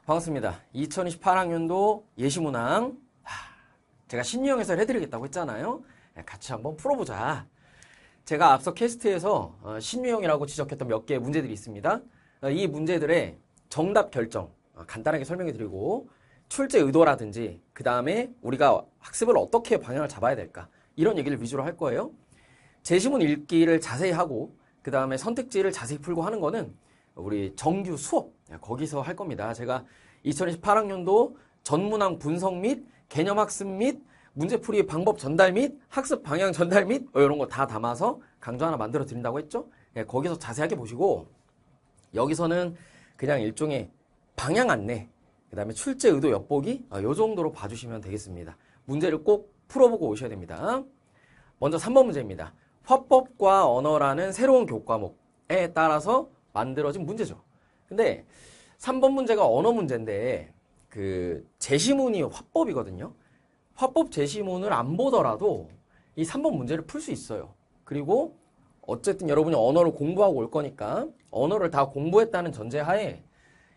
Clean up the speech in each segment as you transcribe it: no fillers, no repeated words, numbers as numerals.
반갑습니다. 2028학년도 예시문항 제가 신유형 해설 해드리겠다고 했잖아요. 같이 한번 풀어보자. 제가 앞서 캐스트에서 신유형이라고 지적했던 몇 개의 문제들이 있습니다. 이 문제들의 정답 결정 간단하게 설명해드리고 출제 의도라든지 그 다음에 우리가 학습을 어떻게 방향을 잡아야 될까 이런 얘기를 위주로 할 거예요. 제시문 읽기를 자세히 하고 그 다음에 선택지를 자세히 풀고 하는 거는 우리 정규 수업 거기서 할 겁니다. 제가 2028학년도 전문항 분석 및 개념학습 및 문제풀이 방법 전달 및 학습 방향 전달 및 이런 거 다 담아서 강좌 하나 만들어 드린다고 했죠. 거기서 자세하게 보시고 여기서는 그냥 일종의 방향 안내 그 다음에 출제 의도 엿보기 이 정도로 봐주시면 되겠습니다. 문제를 꼭 풀어보고 오셔야 됩니다. 먼저 3번 문제입니다. 화법과 언어라는 새로운 교과목에 따라서 만들어진 문제죠. 근데 3번 문제가 언어 문제인데 그 제시문이 화법이거든요. 화법 제시문을 안 보더라도 이 3번 문제를 풀 수 있어요. 그리고 어쨌든 여러분이 언어를 공부하고 올 거니까 언어를 다 공부했다는 전제하에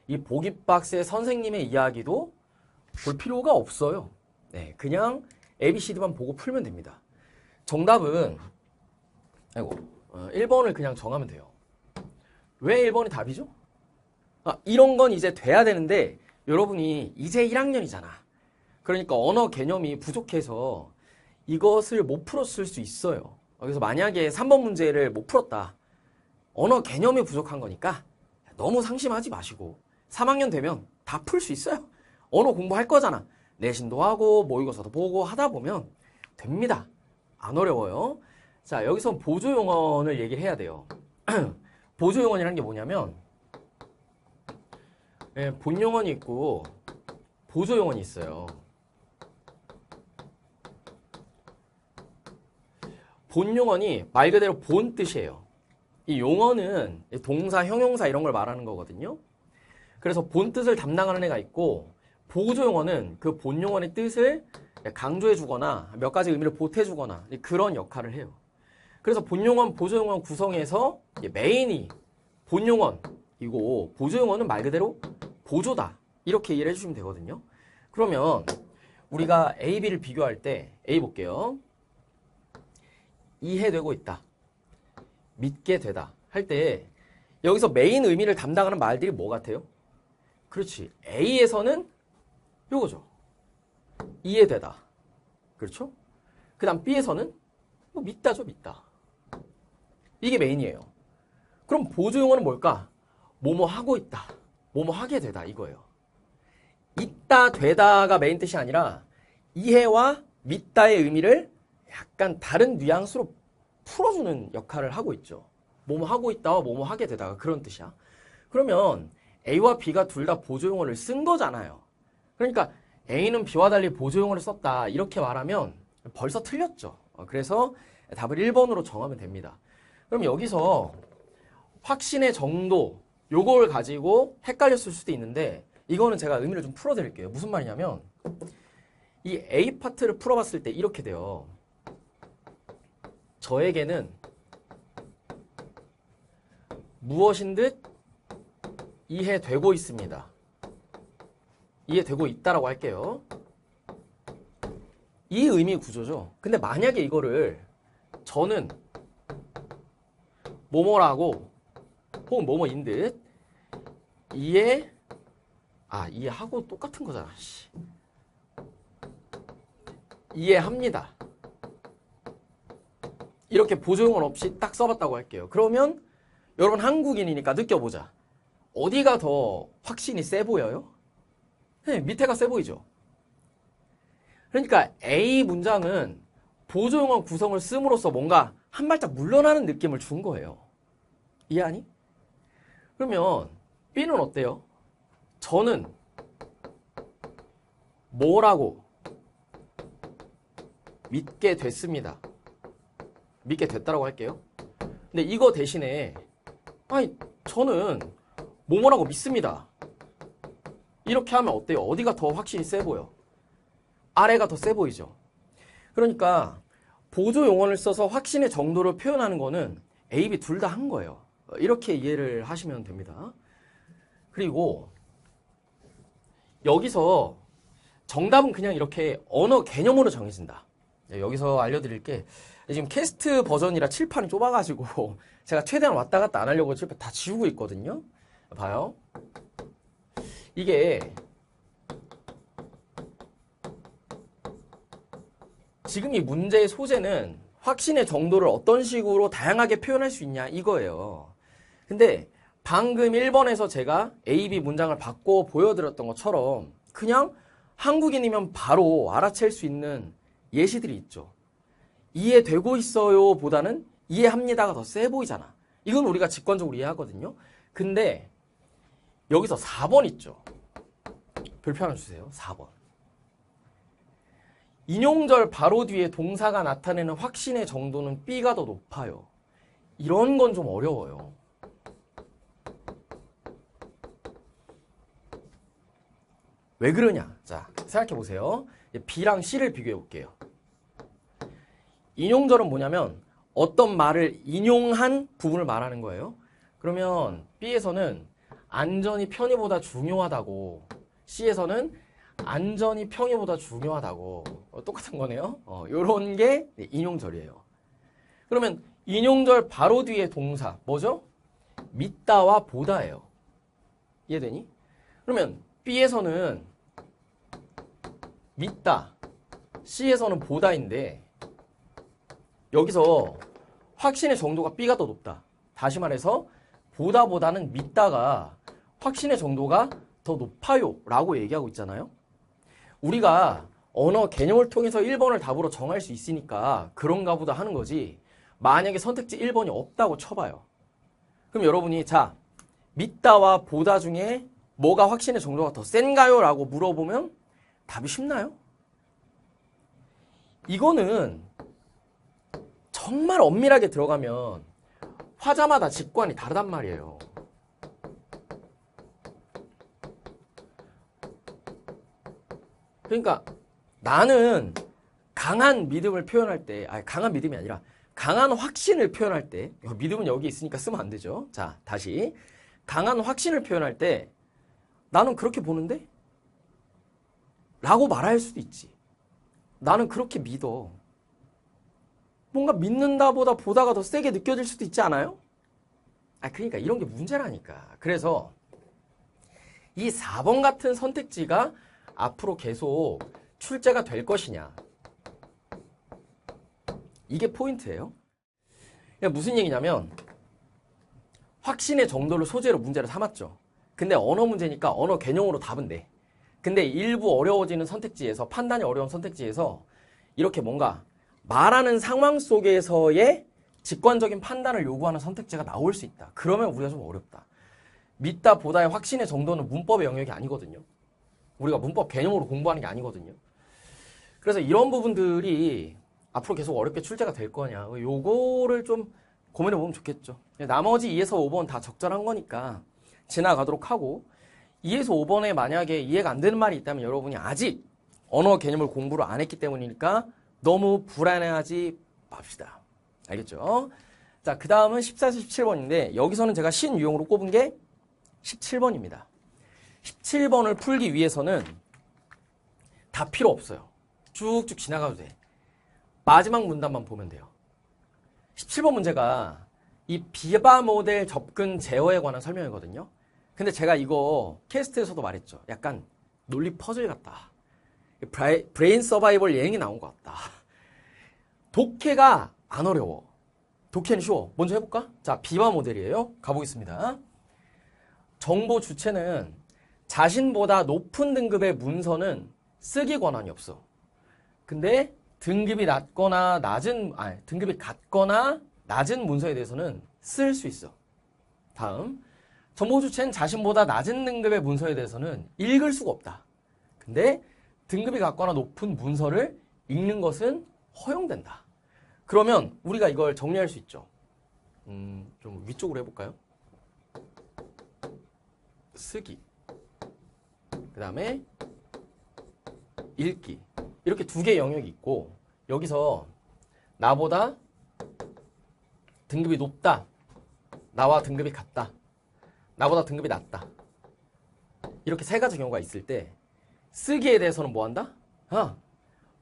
이 보기 박스의 선생님의 이야기도 볼 필요가 없어요. 네, 그냥 ABCD만 보고 풀면 됩니다. 정답은 1번을 그냥 정하면 돼요. 왜 1번이 답이죠? 이런 건 이제 돼야 되는데 여러분이 이제 1학년이잖아. 그러니까 언어 개념이 부족해서 이것을 못 풀었을 수 있어요. 그래서 만약에 3번 문제를 못 풀었다. 언어 개념이 부족한 거니까 너무 상심하지 마시고 3학년 되면 다 풀 수 있어요. 언어 공부할 거잖아. 내신도 하고 모의고사도 보고 하다 보면 됩니다. 안 어려워요. 자, 여기서 보조용언을 얘기를 해야 돼요. 보조용언이라는 게 뭐냐면 본용언이 있고 보조용언이 있어요. 본용언이 말 그대로 본 뜻이에요. 이 용언은 동사, 형용사 이런 걸 말하는 거거든요. 그래서 본 뜻을 담당하는 애가 있고 보조용언은 그 본용언의 뜻을 강조해 주거나 몇 가지 의미를 보태 주거나 그런 역할을 해요. 그래서 본용언, 보조용언 구성해서 메인이 본용언이고 보조용언은 말 그대로 보조다. 이렇게 이해를 해주시면 되거든요. 그러면 우리가 A, B를 비교할 때 A 볼게요. 이해되고 있다. 믿게 되다. 할 때 여기서 메인 의미를 담당하는 말들이 뭐 같아요? 그렇지. A에서는 요거죠. 이해되다. 그렇죠? 그 다음 B에서는 뭐 믿다죠. 믿다. 이게 메인이에요. 그럼 보조용어는 뭘까? 뭐뭐 하고 있다. 뭐뭐 하게 되다. 이거예요. 있다, 되다가 메인 뜻이 아니라 이해와 믿다의 의미를 약간 다른 뉘앙스로 풀어주는 역할을 하고 있죠. 뭐뭐 하고 있다와 뭐뭐 하게 되다가 그런 뜻이야. 그러면 A와 B가 둘 다 보조용어를 쓴 거잖아요. 그러니까 A는 B와 달리 보조용어를 썼다. 이렇게 말하면 벌써 틀렸죠. 그래서 답을 1번으로 정하면 됩니다. 그럼 여기서 확신의 정도 요걸 가지고 헷갈렸을 수도 있는데 이거는 제가 의미를 좀 풀어드릴게요. 무슨 말이냐면 이 A 파트를 풀어봤을 때 이렇게 돼요. 저에게는 무엇인 듯 이해되고 있습니다. 이해되고 있다라고 할게요. 이 의미 구조죠. 근데 만약에 이거를 저는 뭐뭐라고 혹은 뭐뭐인 듯 이해하고 똑같은 거잖아. 이해합니다. 이렇게 보조용어 없이 딱 써봤다고 할게요. 그러면 여러분 한국인이니까 느껴보자. 어디가 더 확신이 세 보여요? 네, 밑에가 세 보이죠. 그러니까 A 문장은 보조용어 구성을 씀으로써 뭔가 한 발짝 물러나는 느낌을 준 거예요. 이해하니? 그러면 B는 어때요? 저는 뭐라고 믿게 됐습니다. 믿게 됐다라고 할게요. 근데 이거 대신에 저는 뭐뭐라고 믿습니다. 이렇게 하면 어때요? 어디가 더 확실히 세 보여? 아래가 더 세 보이죠? 그러니까 보조 용언을 써서 확신의 정도를 표현하는 거는 A, B 둘 다 한 거예요. 이렇게 이해를 하시면 됩니다. 그리고 여기서 정답은 그냥 이렇게 언어 개념으로 정해진다. 여기서 알려드릴 게 지금 캐스트 버전이라 칠판이 좁아가지고 제가 최대한 왔다 갔다 안 하려고 칠판 다 지우고 있거든요. 봐요. 이게 지금 이 문제의 소재는 확신의 정도를 어떤 식으로 다양하게 표현할 수 있냐 이거예요. 근데 방금 1번에서 제가 A, B 문장을 바꿔 보여드렸던 것처럼 그냥 한국인이면 바로 알아챌 수 있는 예시들이 있죠. 이해되고 있어요 보다는 이해합니다가 더 세 보이잖아. 이건 우리가 직관적으로 이해하거든요. 근데 여기서 4번 있죠. 별표 하나 주세요. 4번. 인용절 바로 뒤에 동사가 나타내는 확신의 정도는 B가 더 높아요. 이런 건 좀 어려워요. 왜 그러냐? 자, 생각해 보세요. B랑 C를 비교해 볼게요. 인용절은 뭐냐면 어떤 말을 인용한 부분을 말하는 거예요. 그러면 B에서는 안전이 편의보다 중요하다고, C에서는 안전이 평이보다 중요하다고. 똑같은 거네요. 요런 게 인용절이에요. 그러면 인용절 바로 뒤에 동사 뭐죠? 믿다와 보다예요. 이해되니? 그러면 B에서는 믿다, C에서는 보다인데 여기서 확신의 정도가 B가 더 높다. 다시 말해서 보다보다는 믿다가 확신의 정도가 더 높아요 라고 얘기하고 있잖아요. 우리가 언어 개념을 통해서 1번을 답으로 정할 수 있으니까 그런가 보다 하는 거지. 만약에 선택지 1번이 없다고 쳐봐요. 그럼 여러분이 자, 믿다와 보다 중에 뭐가 확신의 정도가 더 센가요? 라고 물어보면 답이 쉽나요? 이거는 정말 엄밀하게 들어가면 화자마다 직관이 다르단 말이에요. 그러니까 나는 강한 믿음을 표현할 때, 아니 강한 믿음이 아니라 강한 확신을 표현할 때, 믿음은 여기 있으니까 쓰면 안 되죠. 자, 다시. 강한 확신을 표현할 때 나는 그렇게 보는데? 라고 말할 수도 있지. 나는 그렇게 믿어. 뭔가 믿는다보다 보다가 더 세게 느껴질 수도 있지 않아요? 그러니까 이런 게 문제라니까. 그래서 이 4번 같은 선택지가 앞으로 계속 출제가 될 것이냐. 이게 포인트예요. 무슨 얘기냐면 확신의 정도를 소재로 문제를 삼았죠. 근데 언어 문제니까 언어 개념으로 답은 돼. 근데 일부 어려워지는 선택지에서, 판단이 어려운 선택지에서 이렇게 뭔가 말하는 상황 속에서의 직관적인 판단을 요구하는 선택지가 나올 수 있다. 그러면 우리가 좀 어렵다. 믿다 보다의 확신의 정도는 문법의 영역이 아니거든요. 우리가 문법 개념으로 공부하는 게 아니거든요. 그래서 이런 부분들이 앞으로 계속 어렵게 출제가 될 거냐. 요거를 좀 고민해 보면 좋겠죠. 나머지 2에서 5번 다 적절한 거니까 지나가도록 하고, 2에서 5번에 만약에 이해가 안 되는 말이 있다면 여러분이 아직 언어 개념을 공부를 안 했기 때문이니까 너무 불안해하지 맙시다. 알겠죠? 자, 그 다음은 14에서 17번인데 여기서는 제가 신유형으로 꼽은 게 17번입니다. 17번을 풀기 위해서는 다 필요 없어요. 쭉쭉 지나가도 돼. 마지막 문단만 보면 돼요. 17번 문제가 이 비바 모델 접근 제어에 관한 설명이거든요. 근데 제가 이거 캐스트에서도 말했죠. 약간 논리 퍼즐 같다. 브레인 서바이벌 예행이 나온 것 같다. 독해가 안 어려워. 독해는 쉬워. 먼저 해볼까? 자, 비바 모델이에요. 가보겠습니다. 정보 주체는 자신보다 높은 등급의 문서는 쓰기 권한이 없어. 근데 등급이 같거나 낮은 문서에 대해서는 쓸 수 있어. 다음, 정보 주체는 자신보다 낮은 등급의 문서에 대해서는 읽을 수가 없다. 근데 등급이 같거나 높은 문서를 읽는 것은 허용된다. 그러면 우리가 이걸 정리할 수 있죠. 좀 위쪽으로 해볼까요? 쓰기, 그 다음에 읽기, 이렇게 두 개의 영역이 있고, 여기서 나보다 등급이 높다, 나와 등급이 같다, 나보다 등급이 낮다, 이렇게 세 가지 경우가 있을 때 쓰기에 대해서는 뭐 한다?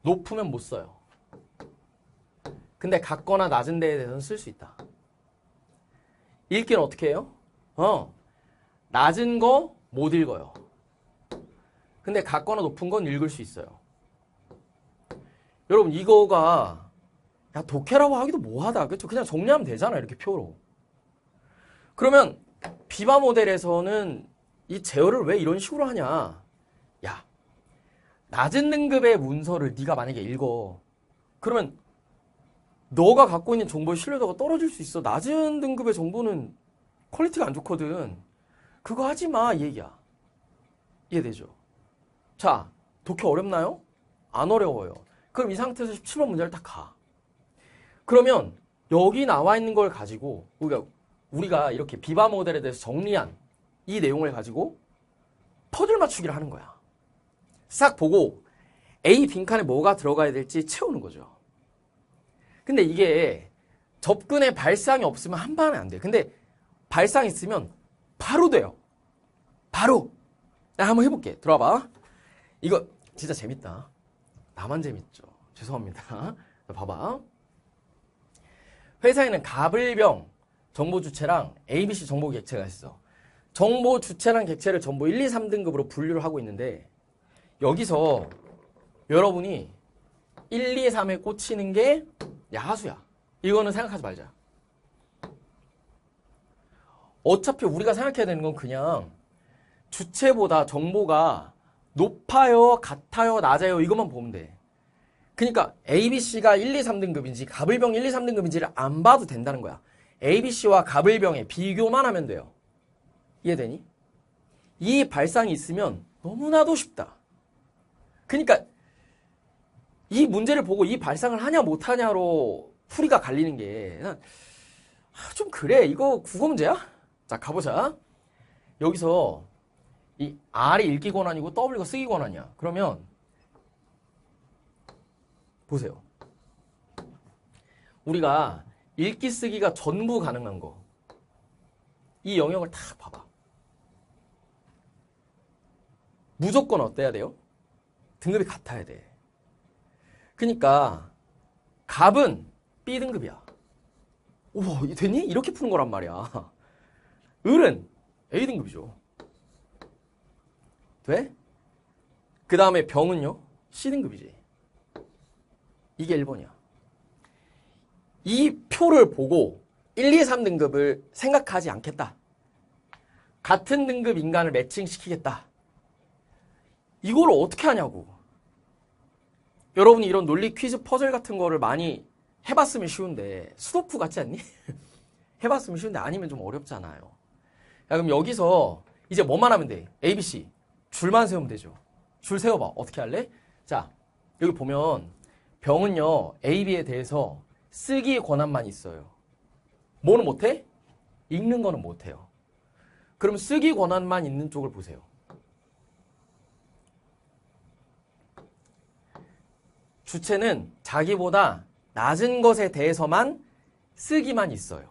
높으면 못 써요. 근데 같거나 낮은 데에 대해서는 쓸 수 있다. 읽기는 어떻게 해요? 낮은 거 못 읽어요. 근데 같거나 높은 건 읽을 수 있어요. 여러분 이거가 야 독해라고 하기도 뭐하다. 그렇죠? 그냥 정리하면 되잖아. 이렇게 표로. 그러면 비바 모델에서는 이 제어를 왜 이런 식으로 하냐. 야 낮은 등급의 문서를 네가 만약에 읽어. 그러면 너가 갖고 있는 정보의 신뢰도가 떨어질 수 있어. 낮은 등급의 정보는 퀄리티가 안 좋거든. 그거 하지 마, 이 얘기야. 이해되죠? 자, 독해 어렵나요? 안 어려워요. 그럼 이 상태에서 17번 문제를 딱 가. 그러면 여기 나와 있는 걸 가지고 우리가 이렇게 비바 모델에 대해서 정리한 이 내용을 가지고 퍼즐 맞추기를 하는 거야. 싹 보고 A 빈칸에 뭐가 들어가야 될지 채우는 거죠. 근데 이게 접근에 발상이 없으면 한 번에 안 돼. 근데 발상이 있으면 바로 돼요. 바로. 나 한번 해볼게. 들어와봐. 이거 진짜 재밌다. 나만 재밌죠. 죄송합니다. 봐봐. 회사에는 가불병 정보 주체랑 ABC 정보 객체가 있어. 정보 주체랑 객체를 전부 1, 2, 3등급으로 분류를 하고 있는데 여기서 여러분이 1, 2, 3에 꽂히는 게 야수야. 이거는 생각하지 말자. 어차피 우리가 생각해야 되는 건 그냥 주체보다 정보가 높아요, 같아요, 낮아요 이것만 보면 돼. 그러니까 ABC가 1, 2, 3등급인지 가불병 1, 2, 3등급인지를 안 봐도 된다는 거야. ABC와 가불병의 비교만 하면 돼요. 이해되니? 이 발상이 있으면 너무나도 쉽다. 그러니까 이 문제를 보고 이 발상을 하냐 못하냐로 풀이가 갈리는 게 좀 그래. 이거 국어 문제야? 자, 가보자. 여기서 이 R이 읽기 권한이고 W가 쓰기 권한이야. 그러면 보세요. 우리가 읽기 쓰기가 전부 가능한 거. 이 영역을 딱 봐봐. 무조건 어때야 돼요? 등급이 같아야 돼. 그러니까 갑은 B등급이야. 우와, 됐니? 이렇게 푸는 거란 말이야. 을은 A등급이죠. 돼? 그 다음에 병은요? C등급이지. 이게 1번이야. 이 표를 보고 1, 2, 3등급을 생각하지 않겠다. 같은 등급 인간을 매칭시키겠다. 이걸 어떻게 하냐고. 여러분이 이런 논리 퀴즈 퍼즐 같은 거를 많이 해봤으면 쉬운데 수도프 같지 않니? 해봤으면 쉬운데 아니면 좀 어렵잖아요. 야, 그럼 여기서 이제 뭐만 하면 돼? A, B, C. 줄만 세우면 되죠. 줄 세워봐. 어떻게 할래? 자, 여기 보면 병은요. A, B에 대해서 쓰기 권한만 있어요. 뭐는 못해? 읽는 거는 못해요. 그럼 쓰기 권한만 있는 쪽을 보세요. 주체는 자기보다 낮은 것에 대해서만 쓰기만 있어요.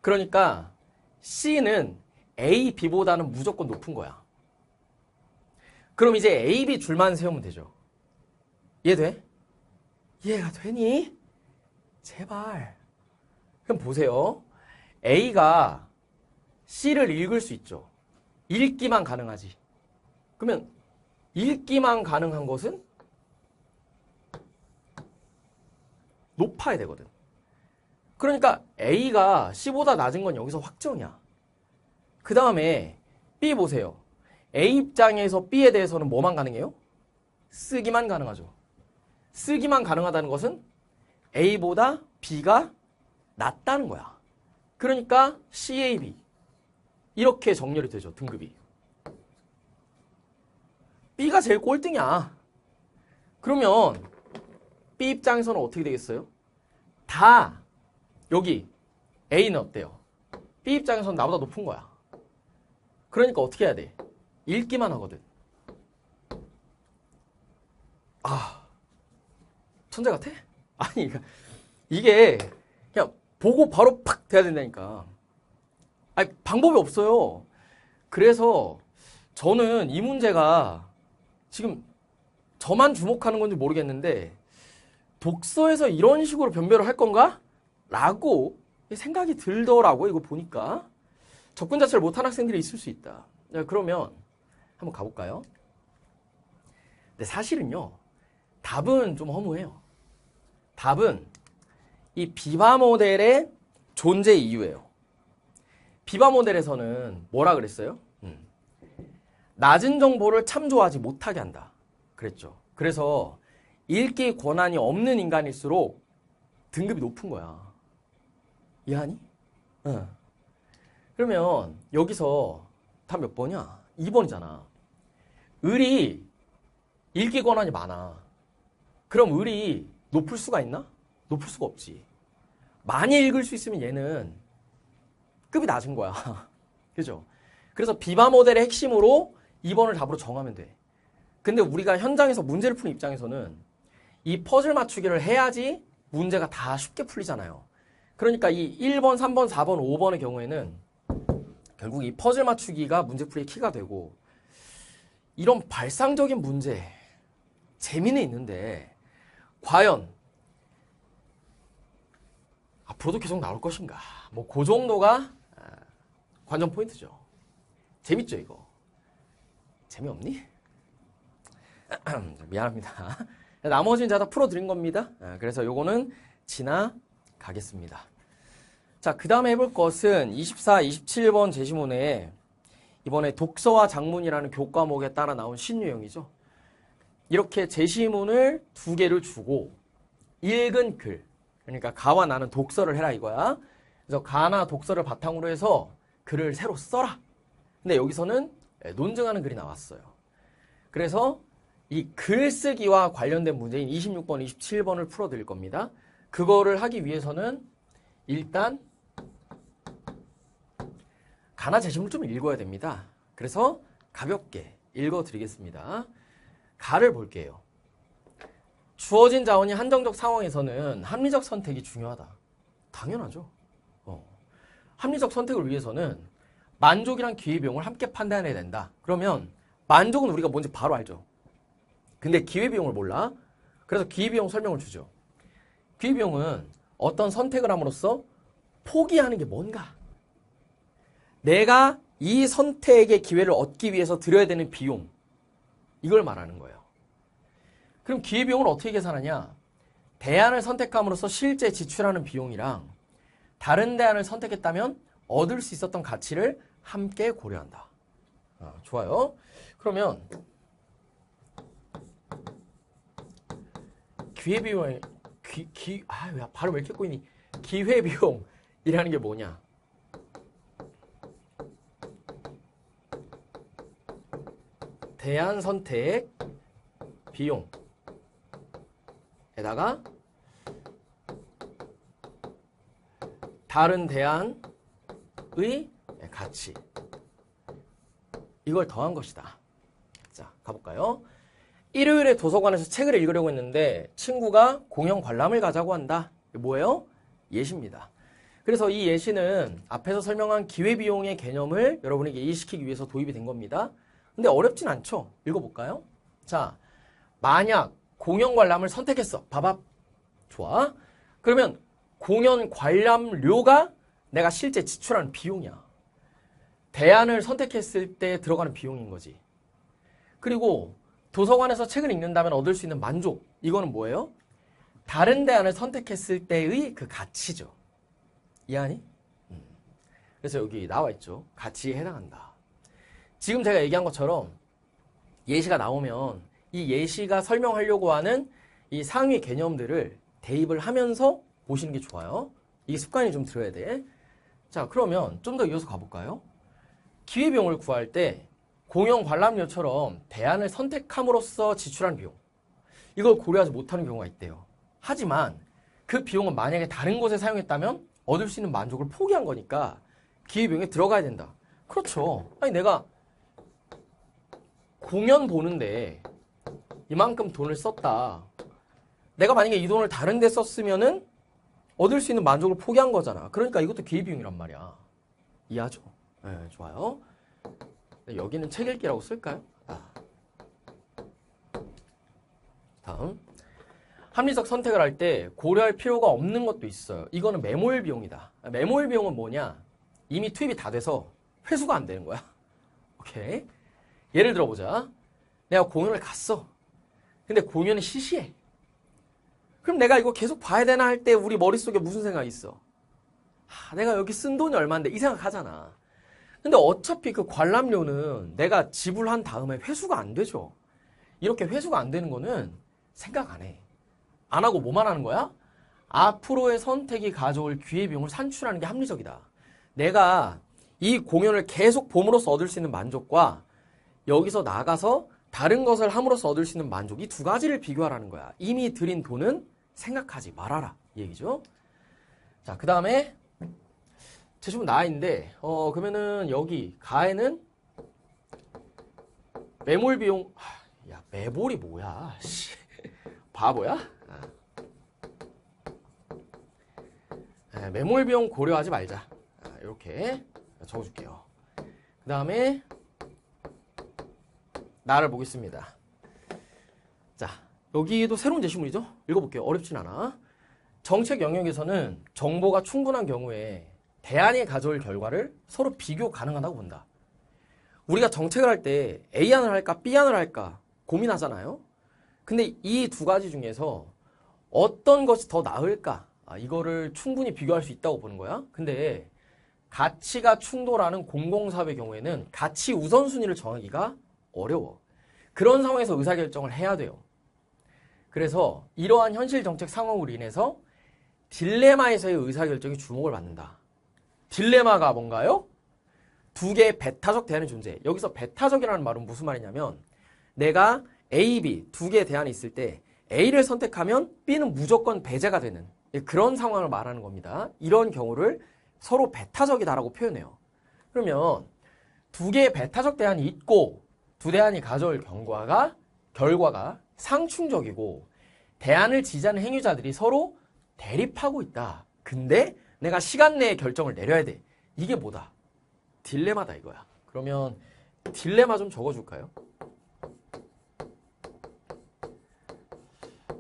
그러니까 C는 A, B보다는 무조건 높은 거야. 그럼 이제 A, B 줄만 세우면 되죠. 이해돼? 이해가 되니? 제발. 그럼 보세요. A가 C를 읽을 수 있죠. 읽기만 가능하지. 그러면 읽기만 가능한 것은 높아야 되거든. 그러니까 A가 C보다 낮은 건 여기서 확정이야. 그 다음에 B 보세요. A 입장에서 B에 대해서는 뭐만 가능해요? 쓰기만 가능하죠. 쓰기만 가능하다는 것은 A보다 B가 낮다는 거야. 그러니까 CAB. 이렇게 정렬이 되죠. 등급이. B가 제일 꼴등이야. 그러면 B 입장에서는 어떻게 되겠어요? 다 여기 A는 어때요? B 입장에서는 나보다 높은 거야. 그러니까 어떻게 해야 돼? 읽기만 하거든. 아, 천재 같아? 아니, 이게 그냥 보고 바로 팍 돼야 된다니까. 아니, 방법이 없어요. 그래서 저는 이 문제가 지금 저만 주목하는 건지 모르겠는데 독서에서 이런 식으로 변별을 할 건가? 라고 생각이 들더라고요. 이거 보니까. 접근 자체를 못한 학생들이 있을 수 있다. 자, 그러면 한번 가볼까요? 근데 사실은요. 답은 좀 허무해요. 답은 이 비바 모델의 존재 이유예요. 비바 모델에서는 뭐라 그랬어요? 낮은 정보를 참조하지 못하게 한다. 그랬죠. 그래서 읽기 권한이 없는 인간일수록 등급이 높은 거야. 이해하니? 응. 그러면 여기서 답 몇 번이야? 2번이잖아. 을이 읽기 권한이 많아. 그럼 을이 높을 수가 있나? 높을 수가 없지. 많이 읽을 수 있으면 얘는 급이 낮은 거야. 그죠? 그래서 비바 모델의 핵심으로 2번을 답으로 정하면 돼. 근데 우리가 현장에서 문제를 푸는 입장에서는 이 퍼즐 맞추기를 해야지 문제가 다 쉽게 풀리잖아요. 그러니까 이 1번, 3번, 4번, 5번의 경우에는 결국 이 퍼즐 맞추기가 문제풀이의 키가 되고 이런 발상적인 문제, 재미는 있는데 과연 앞으로도 계속 나올 것인가? 뭐 그 정도가 관전 포인트죠. 재밌죠 이거? 재미없니? 미안합니다. 나머지는 제가 다 풀어드린 겁니다. 그래서 요거는 지나가겠습니다. 자, 그 다음에 해볼 것은 24, 27번 제시문에 이번에 독서와 작문이라는 교과목에 따라 나온 신유형이죠. 이렇게 제시문을 2개를 주고 읽은 글, 그러니까 가와 나는 독서를 해라 이거야. 그래서 가나 독서를 바탕으로 해서 글을 새로 써라. 근데 여기서는 논증하는 글이 나왔어요. 그래서 이 글쓰기와 관련된 문제인 26번, 27번을 풀어드릴 겁니다. 그거를 하기 위해서는 일단 가나 제시문을 좀 읽어야 됩니다. 그래서 가볍게 읽어드리겠습니다. 가를 볼게요. 주어진 자원이 한정적 상황에서는 합리적 선택이 중요하다. 당연하죠. 합리적 선택을 위해서는 만족이랑 기회비용을 함께 판단해야 된다. 그러면 만족은 우리가 뭔지 바로 알죠. 근데 기회비용을 몰라. 그래서 기회비용 설명을 주죠. 기회비용은 어떤 선택을 함으로써 포기하는 게 뭔가. 내가 이 선택의 기회를 얻기 위해서 들여야 되는 비용. 이걸 말하는 거예요. 그럼 기회비용을 어떻게 계산하냐? 대안을 선택함으로써 실제 지출하는 비용이랑 다른 대안을 선택했다면 얻을 수 있었던 가치를 함께 고려한다. 좋아요. 그러면 기회비용의 발음 왜 이렇게 꼬이니? 기회비용이라는 게 뭐냐? 대안 선택 비용에다가 다른 대안의 가치, 이걸 더한 것이다. 자, 가볼까요? 일요일에 도서관에서 책을 읽으려고 했는데 친구가 공연 관람을 가자고 한다. 뭐예요? 예시입니다. 그래서 이 예시는 앞에서 설명한 기회비용의 개념을 여러분에게 이해시키기 위해서 도입이 된 겁니다. 근데 어렵진 않죠? 읽어볼까요? 자, 만약 공연 관람을 선택했어. 봐봐. 좋아. 그러면 공연 관람료가 내가 실제 지출하는 비용이야. 대안을 선택했을 때 들어가는 비용인 거지. 그리고 도서관에서 책을 읽는다면 얻을 수 있는 만족. 이거는 뭐예요? 다른 대안을 선택했을 때의 그 가치죠. 이해하니? 그래서 여기 나와 있죠. 가치에 해당한다. 지금 제가 얘기한 것처럼 예시가 나오면 이 예시가 설명하려고 하는 이 상위 개념들을 대입을 하면서 보시는 게 좋아요. 이게 습관이 좀 들어야 돼. 자, 그러면 좀 더 이어서 가볼까요? 기회비용을 구할 때 공연 관람료처럼 대안을 선택함으로써 지출한 비용, 이걸 고려하지 못하는 경우가 있대요. 하지만 그 비용은 만약에 다른 곳에 사용했다면 얻을 수 있는 만족을 포기한 거니까 기회비용에 들어가야 된다. 그렇죠. 아니 내가 공연 보는데 이만큼 돈을 썼다. 내가 만약에 이 돈을 다른 데 썼으면은 얻을 수 있는 만족을 포기한 거잖아. 그러니까 이것도 기회비용이란 말이야. 이해하죠? 네, 좋아요. 여기는 책 읽기라고 쓸까요? 다음. 합리적 선택을 할 때 고려할 필요가 없는 것도 있어요. 이거는 매몰 비용이다. 매몰 비용은 뭐냐? 이미 투입이 다 돼서 회수가 안 되는 거야. 오케이. 예를 들어보자. 내가 공연을 갔어. 근데 공연이 시시해. 그럼 내가 이거 계속 봐야 되나 할 때 우리 머릿속에 무슨 생각이 있어? 내가 여기 쓴 돈이 얼마인데 이 생각 하잖아. 근데 어차피 그 관람료는 내가 지불한 다음에 회수가 안 되죠. 이렇게 회수가 안 되는 거는 생각 안 해. 안 하고 뭐만 하는 거야? 앞으로의 선택이 가져올 기회비용을 산출하는 게 합리적이다. 내가 이 공연을 계속 봄으로써 얻을 수 있는 만족과 여기서 나가서 다른 것을 함으로써 얻을 수 있는 만족, 이 두 가지를 비교하라는 거야. 이미 들인 돈은 생각하지 말아라. 이 얘기죠. 자, 그 다음에 제시문 나와있는데 그러면은 여기 가에는 매몰 비용. 야, 매몰이 뭐야? 바보야? 매몰 비용 고려하지 말자. 이렇게 적어줄게요. 그 다음에 나를 보겠습니다. 자, 여기도 새로운 제시문이죠? 읽어볼게요. 어렵진 않아. 정책 영역에서는 정보가 충분한 경우에 대안이 가져올 결과를 서로 비교 가능하다고 본다. 우리가 정책을 할 때 A안을 할까 B안을 할까 고민하잖아요. 근데 이 두 가지 중에서 어떤 것이 더 나을까? 이거를 충분히 비교할 수 있다고 보는 거야. 근데 가치가 충돌하는 공공사업의 경우에는 가치 우선순위를 정하기가 어려워. 그런 상황에서 의사결정을 해야 돼요. 그래서 이러한 현실 정책 상황으로 인해서 딜레마에서의 의사결정이 주목을 받는다. 딜레마가 뭔가요? 두 개의 배타적 대안이 존재해. 여기서 배타적이라는 말은 무슨 말이냐면 내가 A, B 두 개의 대안이 있을 때 A를 선택하면 B는 무조건 배제가 되는 그런 상황을 말하는 겁니다. 이런 경우를 서로 배타적이다라고 표현해요. 그러면 두 개의 배타적 대안이 있고 두 대안이 가져올 결과가 상충적이고 대안을 지지하는 행위자들이 서로 대립하고 있다. 근데 내가 시간 내에 결정을 내려야 돼. 이게 뭐다? 딜레마다 이거야. 그러면 딜레마 좀 적어줄까요?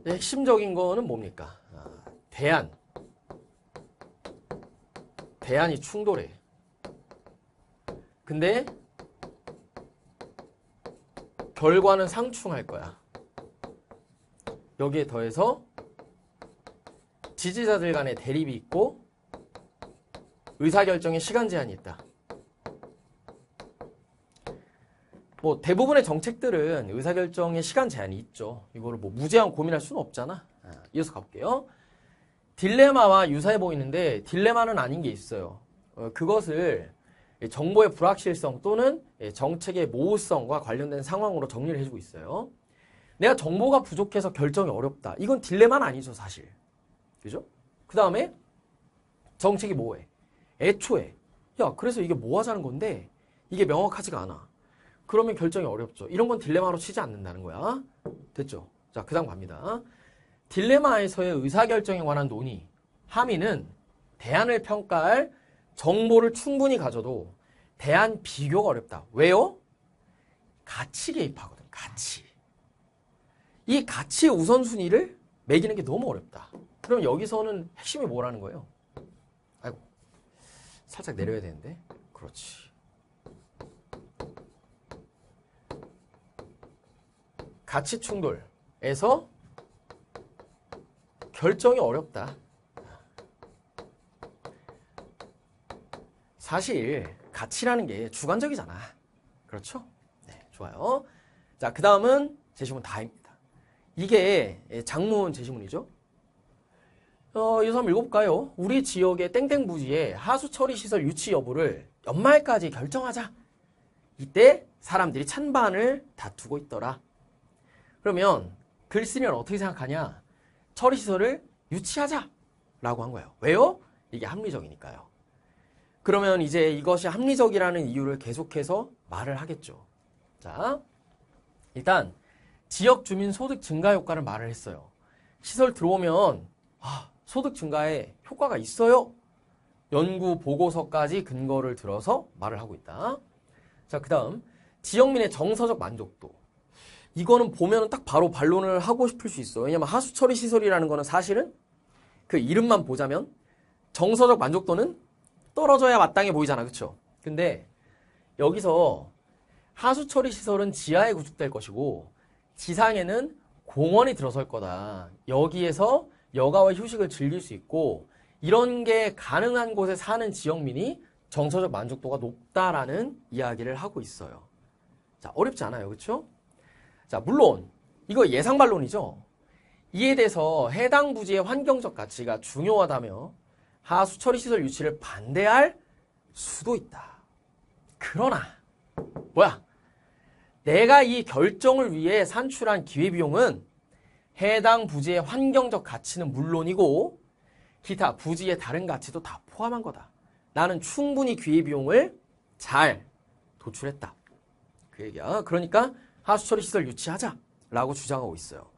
네, 핵심적인 거는 뭡니까? 대안이 충돌해. 근데 결과는 상충할 거야. 여기에 더해서 지지자들 간의 대립이 있고 의사결정에 시간 제한이 있다. 뭐 대부분의 정책들은 의사결정에 시간 제한이 있죠. 이거를 뭐 무제한 고민할 수는 없잖아. 이어서 가볼게요. 딜레마와 유사해 보이는데 딜레마는 아닌 게 있어요. 그것을 정보의 불확실성 또는 정책의 모호성과 관련된 상황으로 정리를 해주고 있어요. 내가 정보가 부족해서 결정이 어렵다. 이건 딜레마는 아니죠, 사실. 그죠? 그 다음에 정책이 뭐해? 애초에 야, 그래서 이게 뭐 하자는 건데 이게 명확하지가 않아. 그러면 결정이 어렵죠. 이런 건 딜레마로 치지 않는다는 거야. 됐죠? 자, 그 다음 갑니다. 딜레마에서의 의사결정에 관한 논의, 함의는 대안을 평가할 정보를 충분히 가져도 대안 비교가 어렵다. 왜요? 가치 개입하거든. 가치. 이 가치 우선순위를 매기는 게 너무 어렵다. 그럼 여기서는 핵심이 뭐라는 거예요? 아이고, 살짝 내려야 되는데. 그렇지. 가치 충돌에서 결정이 어렵다. 사실 가치라는 게 주관적이잖아. 그렇죠? 네, 좋아요. 자, 그 다음은 제시문 다입니다. 이게 장문 제시문이죠. 이거 한번 읽어볼까요? 우리 지역의 땡땡 부지의 하수 처리 시설 유치 여부를 연말까지 결정하자. 이때 사람들이 찬반을 다투고 있더라. 그러면 글 쓰면 어떻게 생각하냐? 처리시설을 유치하자라고 한 거예요. 왜요? 이게 합리적이니까요. 그러면 이제 이것이 합리적이라는 이유를 계속해서 말을 하겠죠. 자, 일단 지역 주민 소득 증가 효과를 말을 했어요. 시설 들어오면 소득 증가에 효과가 있어요. 연구 보고서까지 근거를 들어서 말을 하고 있다. 자, 그 다음 지역민의 정서적 만족도. 이거는 보면은 딱 바로 반론을 하고 싶을 수 있어. 왜냐면 하수 처리 시설이라는 거는 사실은 그 이름만 보자면 정서적 만족도는 떨어져야 마땅해 보이잖아. 그쵸? 근데 여기서 하수 처리 시설은 지하에 구축될 것이고 지상에는 공원이 들어설 거다. 여기에서 여가와 휴식을 즐길 수 있고 이런 게 가능한 곳에 사는 지역민이 정서적 만족도가 높다라는 이야기를 하고 있어요. 자, 어렵지 않아요. 그렇죠? 자, 물론 이거 예상 반론이죠. 이에 대해서 해당 부지의 환경적 가치가 중요하다며 하수 처리 시설 유치를 반대할 수도 있다. 그러나 뭐야? 내가 이 결정을 위해 산출한 기회비용은 해당 부지의 환경적 가치는 물론이고 기타 부지의 다른 가치도 다 포함한 거다. 나는 충분히 기회비용을 잘 도출했다. 그 얘기야. 그러니까 하수처리 시설 유치하자라고 주장하고 있어요.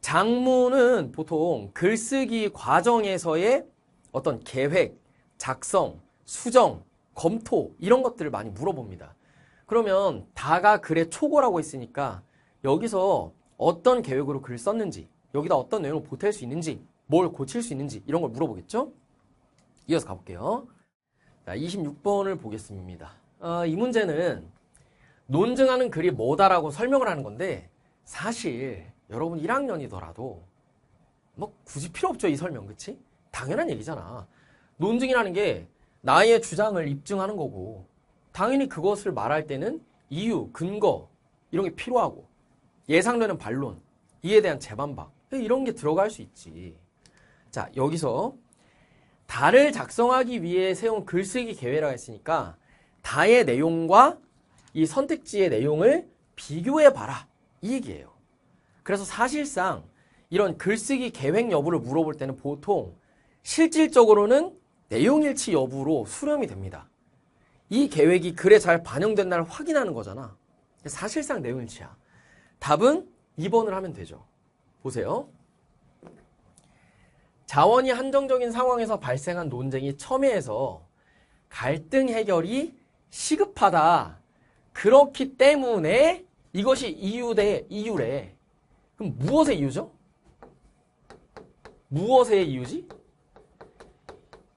장문은 보통 글쓰기 과정에서의 어떤 계획, 작성, 수정, 검토 이런 것들을 많이 물어봅니다. 그러면 다가 글의 초고라고 했으니까 여기서 어떤 계획으로 글을 썼는지, 여기다 어떤 내용을 보탤 수 있는지, 뭘 고칠 수 있는지 이런 걸 물어보겠죠? 이어서 가볼게요. 자, 26번을 보겠습니다. 이 문제는 논증하는 글이 뭐다라고 설명을 하는 건데 사실 여러분 1학년이더라도 뭐 굳이 필요 없죠. 이 설명. 그치? 당연한 얘기잖아. 논증이라는 게 나의 주장을 입증하는 거고 당연히 그것을 말할 때는 이유, 근거 이런 게 필요하고 예상되는 반론, 이에 대한 재반박 이런 게 들어갈 수 있지. 자, 여기서 다를 작성하기 위해 세운 글쓰기 계획이라고 했으니까 다의 내용과 이 선택지의 내용을 비교해봐라 이 얘기예요. 그래서 사실상 이런 글쓰기 계획 여부를 물어볼 때는 보통 실질적으로는 내용일치 여부로 수렴이 됩니다. 이 계획이 글에 잘 반영됐나를 확인하는 거잖아. 사실상 내용일치야. 답은 2번을 하면 되죠. 보세요. 자원이 한정적인 상황에서 발생한 논쟁이 첨예해서 갈등 해결이 시급하다. 그렇기 때문에 이것이 이유래. 그럼 무엇의 이유죠? 무엇의 이유지?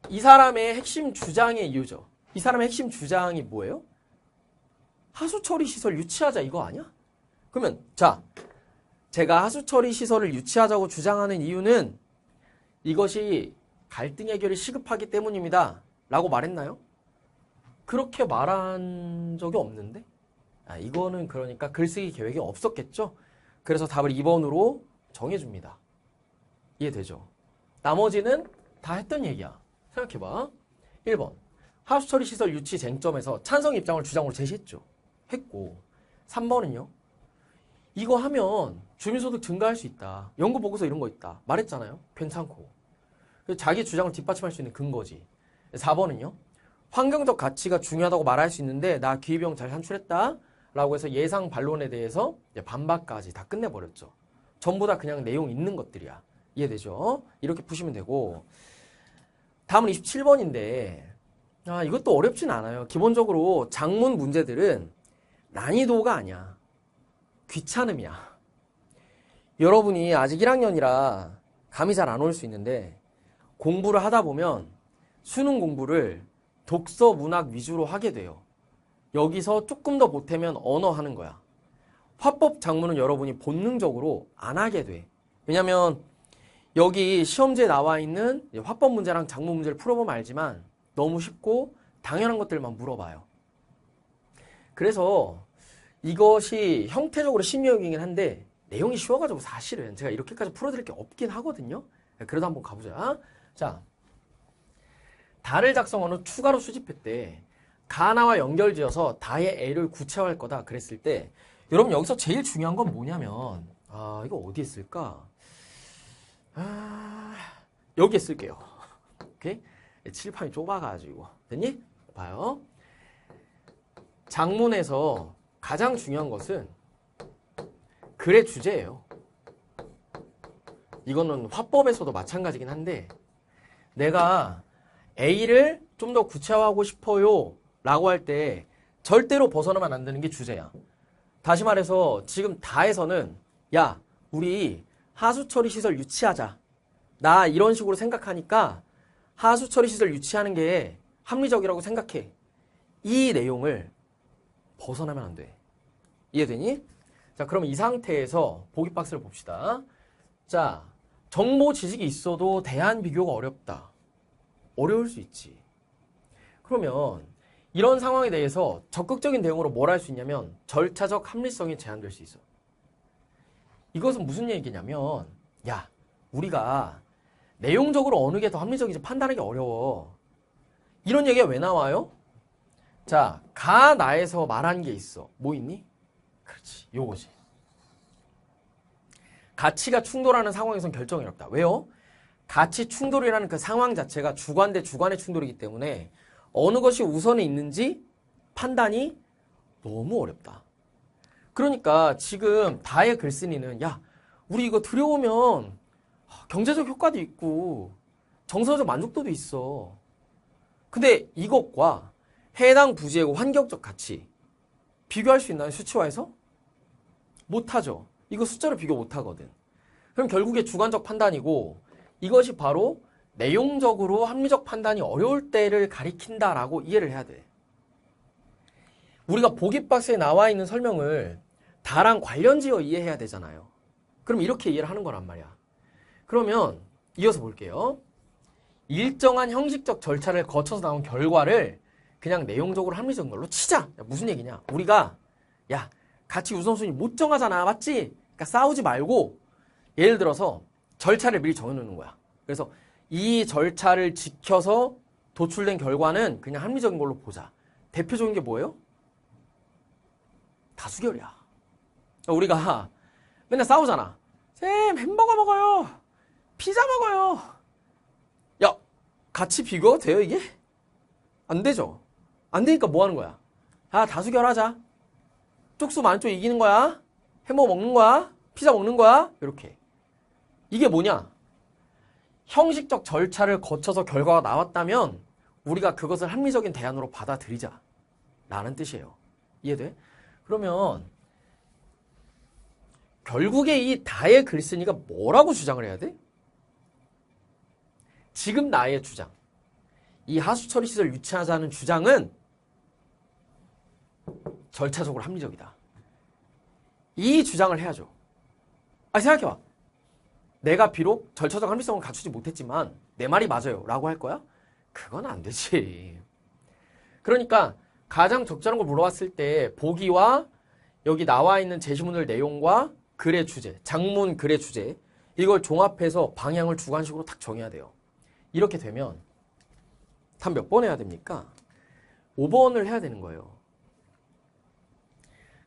이 사람의 핵심 주장의 이유죠. 이 사람의 핵심 주장이 뭐예요? 하수처리 시설 유치하자 이거 아니야? 그러면 자, 제가 하수처리 시설을 유치하자고 주장하는 이유는 이것이 갈등 해결이 시급하기 때문입니다. 라고 말했나요? 그렇게 말한 적이 없는데? 이거는 그러니까 글쓰기 계획이 없었겠죠? 그래서 답을 2번으로 정해줍니다. 이해되죠? 나머지는 다 했던 얘기야. 생각해봐. 1번. 하수처리 시설 유치 쟁점에서 찬성 입장을 주장으로 제시했죠. 했고. 3번은요. 이거 하면 주민소득 증가할 수 있다. 연구 보고서 이런 거 있다. 말했잖아요. 괜찮고. 자기 주장을 뒷받침할 수 있는 근거지. 4번은요. 환경적 가치가 중요하다고 말할 수 있는데 나 기회비용 잘 산출했다. 라고 해서 예상 반론에 대해서 반박까지 다 끝내버렸죠. 전부 다 그냥 내용 있는 것들이야. 이해되죠? 이렇게 푸시면 되고. 다음은 27번인데 이것도 어렵진 않아요. 기본적으로 작문 문제들은 난이도가 아니야. 귀찮음이야. 여러분이 아직 1학년이라 감이 잘 안 올 수 있는데 공부를 하다 보면 수능 공부를 독서 문학 위주로 하게 돼요. 여기서 조금 더 보태면 언어 하는 거야. 화법 작문은 여러분이 본능적으로 안 하게 돼. 왜냐면 여기 시험지에 나와 있는 화법 문제랑 작문 문제를 풀어보면 알지만 너무 쉽고 당연한 것들만 물어봐요. 그래서 이것이 형태적으로 심리역이긴 한데 내용이 쉬워가지고 사실은 제가 이렇게까지 풀어드릴 게 없긴 하거든요. 그래도 한번 가보자. 자, 다를 작성어는 추가로 수집했대. 가나와 연결지어서 다의 A를 구체화할 거다 그랬을 때 여러분 여기서 제일 중요한 건 뭐냐면 이거 어디에 쓸까? 여기에 쓸게요. 오케이? 칠판이 좁아가지고 됐니? 봐요. 작문에서 가장 중요한 것은 글의 주제예요. 이거는 화법에서도 마찬가지긴 한데 내가 A를 좀 더 구체화하고 싶어요 라고 할 때 절대로 벗어나면 안 되는 게 주제야. 다시 말해서 지금 다에서는 야, 우리 하수처리 시설 유치하자. 나 이런 식으로 생각하니까 하수처리 시설 유치하는 게 합리적이라고 생각해. 이 내용을 벗어나면 안 돼. 이해되니? 자, 그럼 이 상태에서 보기 박스를 봅시다. 자, 정보 지식이 있어도 대안 비교가 어렵다. 어려울 수 있지. 그러면 이런 상황에 대해서 적극적인 대응으로 뭘 할 수 있냐면 절차적 합리성이 제한될 수 있어. 이것은 무슨 얘기냐면 야, 우리가 내용적으로 어느 게 더 합리적인지 판단하기 어려워. 이런 얘기가 왜 나와요? 자, 가나에서 말한 게 있어. 뭐 있니? 그렇지, 요거지. 가치가 충돌하는 상황에선 결정이 어렵다. 왜요? 가치 충돌이라는 그 상황 자체가 주관 대 주관의 충돌이기 때문에 어느 것이 우선에 있는지 판단이 너무 어렵다. 그러니까 지금 다의 글쓴이는 야, 우리 이거 들여오면 경제적 효과도 있고 정서적 만족도도 있어. 근데 이것과 해당 부지의 환경적 가치 비교할 수 있나요? 수치화해서? 못하죠. 이거 숫자로 비교 못하거든. 그럼 결국에 주관적 판단이고 이것이 바로 내용적으로 합리적 판단이 어려울 때를 가리킨다라고 이해를 해야 돼. 우리가 보기 박스에 나와 있는 설명을 다랑 관련지어 이해해야 되잖아요. 그럼 이렇게 이해를 하는 거란 말이야. 그러면 이어서 볼게요. 일정한 형식적 절차를 거쳐서 나온 결과를 그냥 내용적으로 합리적인 걸로 치자. 야, 무슨 얘기냐? 우리가 야, 가치 우선순위 못 정하잖아. 맞지? 그러니까 싸우지 말고 예를 들어서 절차를 미리 정해놓는 거야. 그래서 이 절차를 지켜서 도출된 결과는 그냥 합리적인 걸로 보자. 대표적인 게 뭐예요? 다수결이야. 우리가 맨날 싸우잖아. 쌤, 햄버거 먹어요. 피자 먹어요. 야, 같이 비교가 돼요, 이게? 안 되죠. 안 되니까 뭐 하는 거야? 야, 다수결하자. 쪽수 많은 쪽 이기는 거야. 햄버거 먹는 거야. 피자 먹는 거야. 이렇게. 이게 뭐냐? 형식적 절차를 거쳐서 결과가 나왔다면 우리가 그것을 합리적인 대안으로 받아들이자 라는 뜻이에요. 이해돼? 그러면 결국에 이 다의 글쓴이가 뭐라고 주장을 해야 돼? 지금 나의 주장, 이 하수처리 시설 유치하자는 주장은 절차적으로 합리적이다. 이 주장을 해야죠. 생각해봐. 내가 비록 절차적 합리성을 갖추지 못했지만 내 말이 맞아요 라고 할 거야? 그건 안 되지. 그러니까 가장 적절한 걸 물어봤을 때 보기와 여기 나와 있는 제시문들 내용과 글의 주제, 장문 글의 주제 이걸 종합해서 방향을 주관식으로 딱 정해야 돼요. 이렇게 되면 답 몇 번 해야 됩니까? 5번을 해야 되는 거예요.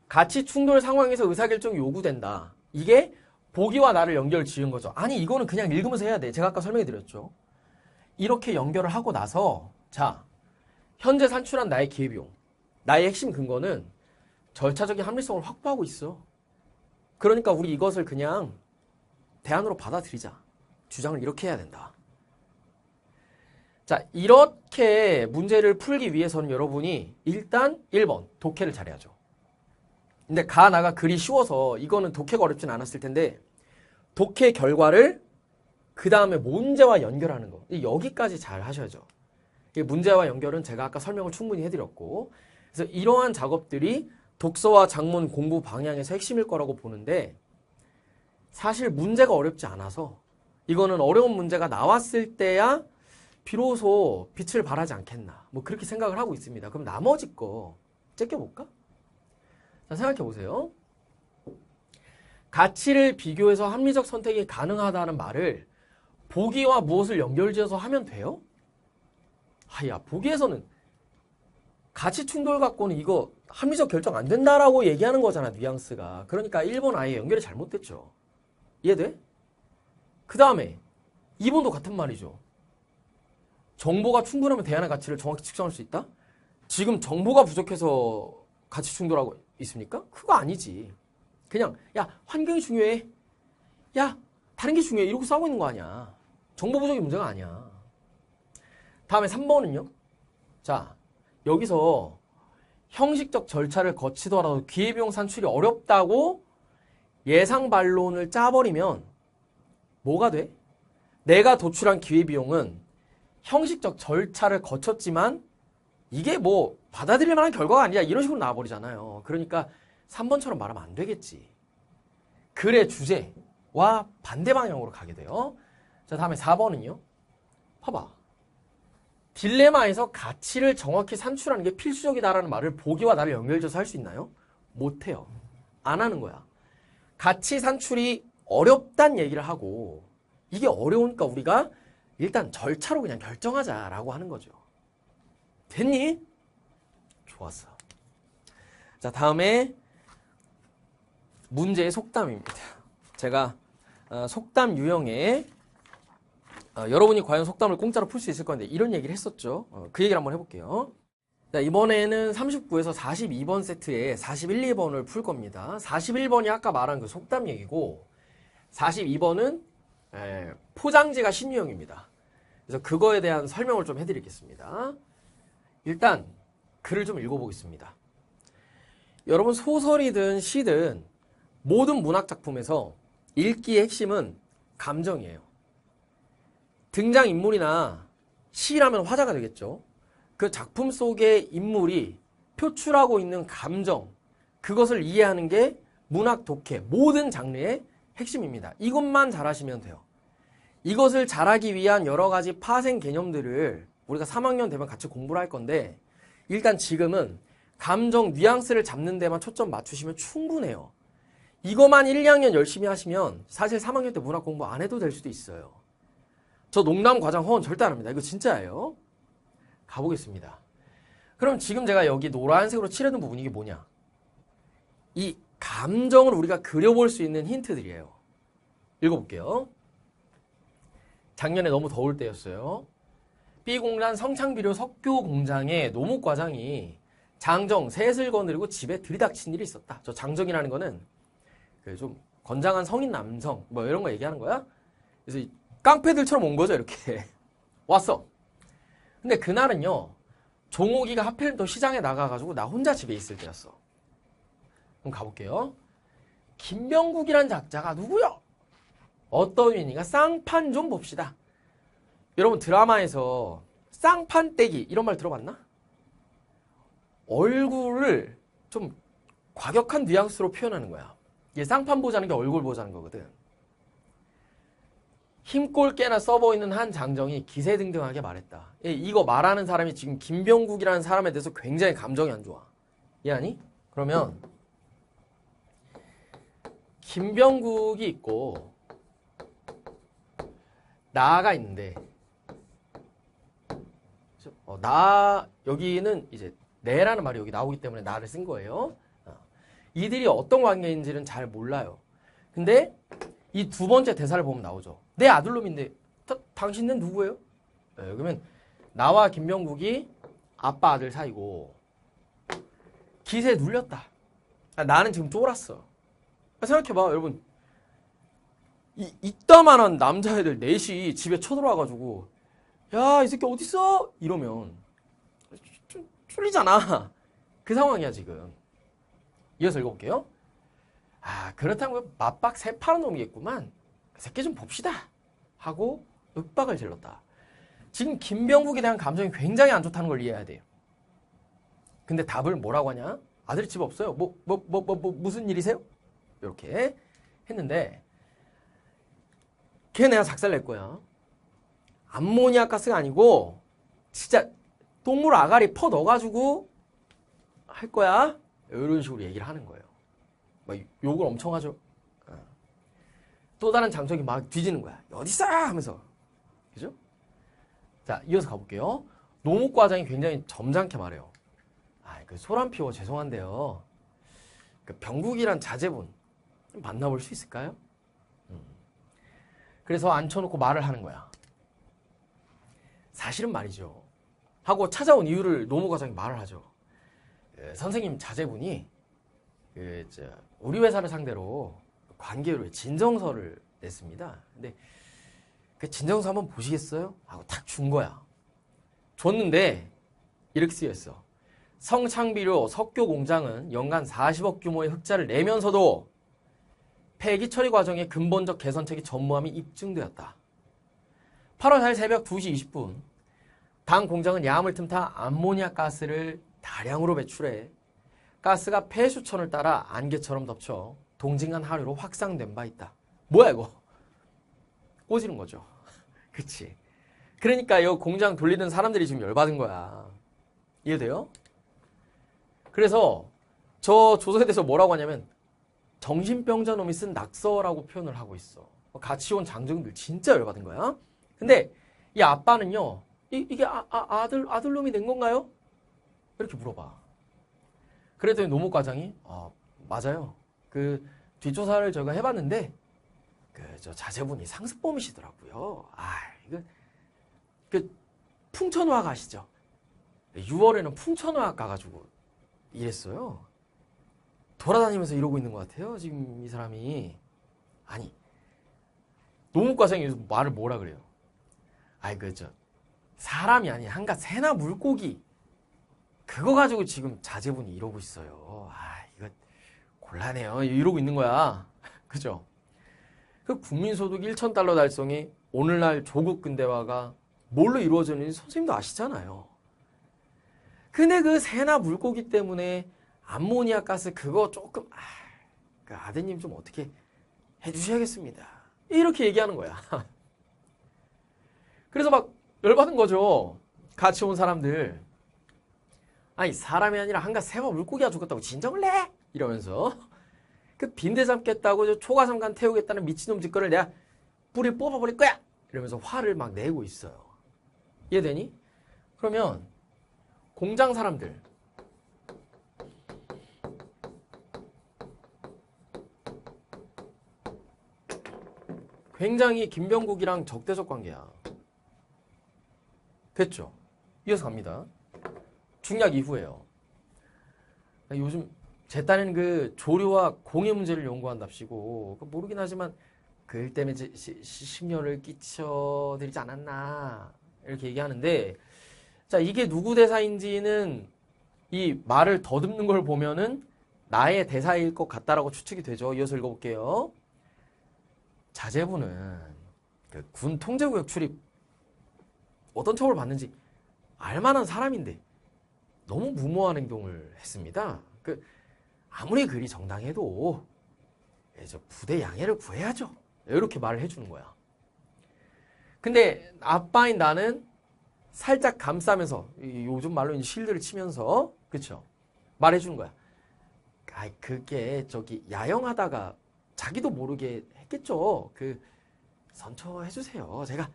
가치 충돌 상황에서 의사결정이 요구된다. 이게 보기와 나를 연결 지은 거죠. 아니 이거는 그냥 읽으면서 해야 돼. 제가 아까 설명해 드렸죠. 이렇게 연결을 하고 나서 자, 현재 산출한 나의 기회비용, 나의 핵심 근거는 절차적인 합리성을 확보하고 있어. 그러니까 우리 이것을 그냥 대안으로 받아들이자. 주장을 이렇게 해야 된다. 자, 이렇게 문제를 풀기 위해서는 여러분이 일단 1번 독해를 잘해야죠. 근데 나가 글이 쉬워서 이거는 독해가 어렵진 않았을 텐데 독해 결과를 그 다음에 문제와 연결하는 거 여기까지 잘 하셔야죠. 이 문제와 연결은 제가 아까 설명을 충분히 해드렸고 그래서 이러한 작업들이 독서와 작문 공부 방향에서 핵심일 거라고 보는데 사실 문제가 어렵지 않아서 이거는 어려운 문제가 나왔을 때야 비로소 빛을 발하지 않겠나 뭐 그렇게 생각을 하고 있습니다. 그럼 나머지 거 째껴볼까? 자, 생각해 보세요. 가치를 비교해서 합리적 선택이 가능하다는 말을 보기와 무엇을 연결지어서 하면 돼요? 야, 보기에서는 가치 충돌 갖고는 이거 합리적 결정 안 된다라고 얘기하는 거잖아, 뉘앙스가. 그러니까 1번 아예 연결이 잘못됐죠. 이해돼? 그 다음에 2번도 같은 말이죠. 정보가 충분하면 대안의 가치를 정확히 측정할 수 있다? 지금 정보가 부족해서 가치 충돌하고 있습니까? 그거 아니지. 그냥 야, 환경이 중요해. 야, 다른 게 중요해. 이러고 싸우고 있는 거 아니야. 정보 부족이 문제가 아니야. 다음에 3번은요. 자, 여기서 형식적 절차를 거치더라도 기회비용 산출이 어렵다고 예상 반론을 짜버리면 뭐가 돼? 내가 도출한 기회비용은 형식적 절차를 거쳤지만 이게 뭐 받아들일 만한 결과가 아니야. 이런 식으로 나와버리잖아요. 그러니까 3번처럼 말하면 안 되겠지. 글의 주제와 반대 방향으로 가게 돼요. 자, 다음에 4번은요. 봐봐. 딜레마에서 가치를 정확히 산출하는 게 필수적이다라는 말을 보기와 나를 연결해서 할 수 있나요? 못해요. 안 하는 거야. 가치 산출이 어렵단 얘기를 하고 이게 어려우니까 우리가 일단 절차로 그냥 결정하자라고 하는 거죠. 됐니? 좋았어. 자, 다음에 문제의 속담입니다. 제가 속담 유형에 여러분이 과연 속담을 공짜로 풀 수 있을 건데 이런 얘기를 했었죠. 그 얘기를 한번 해볼게요. 자, 이번에는 39에서 42번 세트에 41, 2번을 풀 겁니다. 41번이 아까 말한 그 속담 얘기고 42번은 포장지가 신유형입니다. 그래서 그거에 대한 설명을 좀 해드리겠습니다. 일단 글을 좀 읽어보겠습니다. 여러분 소설이든 시든 모든 문학작품에서 읽기의 핵심은 감정이에요. 등장인물이나 시라면 화자가 되겠죠. 그 작품 속의 인물이 표출하고 있는 감정, 그것을 이해하는 게 문학, 독해, 모든 장르의 핵심입니다. 이것만 잘하시면 돼요. 이것을 잘하기 위한 여러 가지 파생 개념들을 우리가 3학년 되면 같이 공부를 할 건데 일단 지금은 감정, 뉘앙스를 잡는 데만 초점 맞추시면 충분해요. 이것만 1, 2학년 열심히 하시면 사실 3학년 때 문학 공부 안 해도 될 수도 있어요. 저 농담, 과장, 허언 절대 안 합니다. 이거 진짜예요. 가보겠습니다. 그럼 지금 제가 여기 노란색으로 칠해둔 부분이 이게 뭐냐? 이 감정을 우리가 그려볼 수 있는 힌트들이에요. 읽어볼게요. 작년에 너무 더울 때였어요. B공단 성창비료 석교 공장에 노무과장이 장정 셋을 거느리고 집에 들이닥친 일이 있었다. 저 장정이라는 거는 좀 건장한 성인 남성 뭐 이런 거 얘기하는 거야. 그래서 깡패들처럼 온 거죠. 이렇게 왔어. 근데 그날은요 종옥이가 하필 또 시장에 나가가지고 나 혼자 집에 있을 때였어. 그럼 가볼게요. 김병국이란 작자가 누구요? 어떤 위인이가 쌍판 좀 봅시다. 여러분 드라마에서 쌍판 떼기 이런 말 들어봤나? 얼굴을 좀 과격한 뉘앙스로 표현하는 거야. 이게 쌍판 보자는 게 얼굴 보자는 거거든. 힘골 깨나 써보이는 한 장정이 기세등등하게 말했다. 이거 말하는 사람이 지금 김병국이라는 사람에 대해서 굉장히 감정이 안 좋아. 이해하니? 그러면 김병국이 있고 나가 있는데 나 여기는 이제 내라는 말이 여기 나오기 때문에 나를 쓴 거예요. 이들이 어떤 관계인지는 잘 몰라요. 근데 이 두 번째 대사를 보면 나오죠. 내 아들놈인데 당신은 누구예요? 네, 그러면 나와 김병국이 아빠 아들 사이고 기세에 눌렸다. 나는 지금 쫄았어. 생각해봐 여러분. 이따만한 남자애들 넷이 집에 쳐들어와가지고 야 이 새끼 어딨어? 이러면 쫄리잖아. 그 상황이야 지금. 이어서 읽어볼게요. 그렇다면 맞박 새파란 놈이겠구만. 그 새끼 좀 봅시다. 하고 윽박을 질렀다. 지금 김병국에 대한 감정이 굉장히 안 좋다는 걸 이해해야 돼요. 근데 답을 뭐라고 하냐? 아들이 집 없어요. 무슨 일이세요? 이렇게 했는데 걔 내가 작살 낼 거야. 암모니아 가스가 아니고 진짜 동물 아가리 퍼 넣어가지고 할 거야. 이런 식으로 얘기를 하는 거예요. 막 욕을 엄청 하죠. 또 다른 장정이 막 뒤지는 거야. 어딨어? 하면서. 그죠? 자, 이어서 가볼게요. 노무과장이 굉장히 점잖게 말해요. 그 소란 피워 죄송한데요. 그 병국이란 자제분 만나볼 수 있을까요? 그래서 앉혀놓고 말을 하는 거야. 사실은 말이죠. 하고 찾아온 이유를 노무과장이 말을 하죠. 선생님 자제분이 우리 회사를 상대로 관계로 진정서를 냈습니다. 근데 그 진정서 한번 보시겠어요? 하고 탁 준 거야. 줬는데 이렇게 쓰여있어. 성창비료 석교 공장은 연간 40억 규모의 흑자를 내면서도 폐기 처리 과정의 근본적 개선책이 전무함이 입증되었다. 8월 4일 새벽 2시 20분 당 공장은 야함을 틈타 암모니아 가스를 다량으로 배출해 가스가 폐수천을 따라 안개처럼 덮쳐 동징안 하류로 확산된 바 있다. 뭐야 이거? 꼬지는 거죠. 그치? 그러니까 이 공장 돌리는 사람들이 지금 열받은 거야. 이해돼요? 그래서 저 조서에 대해서 뭐라고 하냐면 정신병자 놈이 쓴 낙서라고 표현을 하고 있어. 같이 온 장정들 진짜 열받은 거야. 근데 이 아빠는요. 이게 아들놈이 낸 건가요? 이렇게 물어봐. 그랬더니 노무과장이 맞아요. 그 뒷조사를 제가 해봤는데 저 자제분이 상습범이시더라고요. 이거 풍천화학 아시죠? 6월에는 풍천화학 가가지고 이랬어요. 돌아다니면서 이러고 있는 것 같아요. 지금 이 사람이. 아니 노무과장이 말을 뭐라 그래요? 사람이 아닌 한갓 새나 물고기 그거 가지고 지금 자제분이 이러고 있어요. 이거 곤란해요. 이러고 있는 거야. 그죠? 그 국민소득 1,000달러 달성이 오늘날 조국 근대화가 뭘로 이루어졌는지 선생님도 아시잖아요. 근데 그 새나 물고기 때문에 암모니아 가스 그거 조금 그 아드님 좀 어떻게 해주셔야겠습니다. 이렇게 얘기하는 거야. 그래서 막 열받은 거죠. 같이 온 사람들. 아니 사람이 아니라 한갓 새와 물고기가 죽었다고 진정을 내? 이러면서 그 빈대 잡겠다고 저 초가삼간 태우겠다는 미친놈 짓거리를 내가 뿌리 뽑아버릴 거야! 이러면서 화를 막 내고 있어요. 이해되니? 그러면 공장 사람들 굉장히 김병국이랑 적대적 관계야. 됐죠? 이어서 갑니다. 중략 이후에요. 요즘 제 딴에는 그 조류와 공해 문제를 연구한답시고 모르긴 하지만 그 일 때문에 심려를 끼쳐드리지 않았나 이렇게 얘기하는데 자 이게 누구 대사인지는 이 말을 더듬는 걸 보면은 나의 대사일 것 같다라고 추측이 되죠. 이어서 읽어볼게요. 자제분은 그 군 통제구역 출입 어떤 처벌을 받는지 알만한 사람인데 너무 무모한 행동을 했습니다. 아무리 그리 정당해도 저 부대 양해를 구해야죠. 이렇게 말을 해주는 거야. 근데 아빠인 나는 살짝 감싸면서 요즘 말로 실드를 치면서 그쵸? 말해주는 거야. 그게 야영하다가 자기도 모르게 했겠죠. 선처해주세요. 제가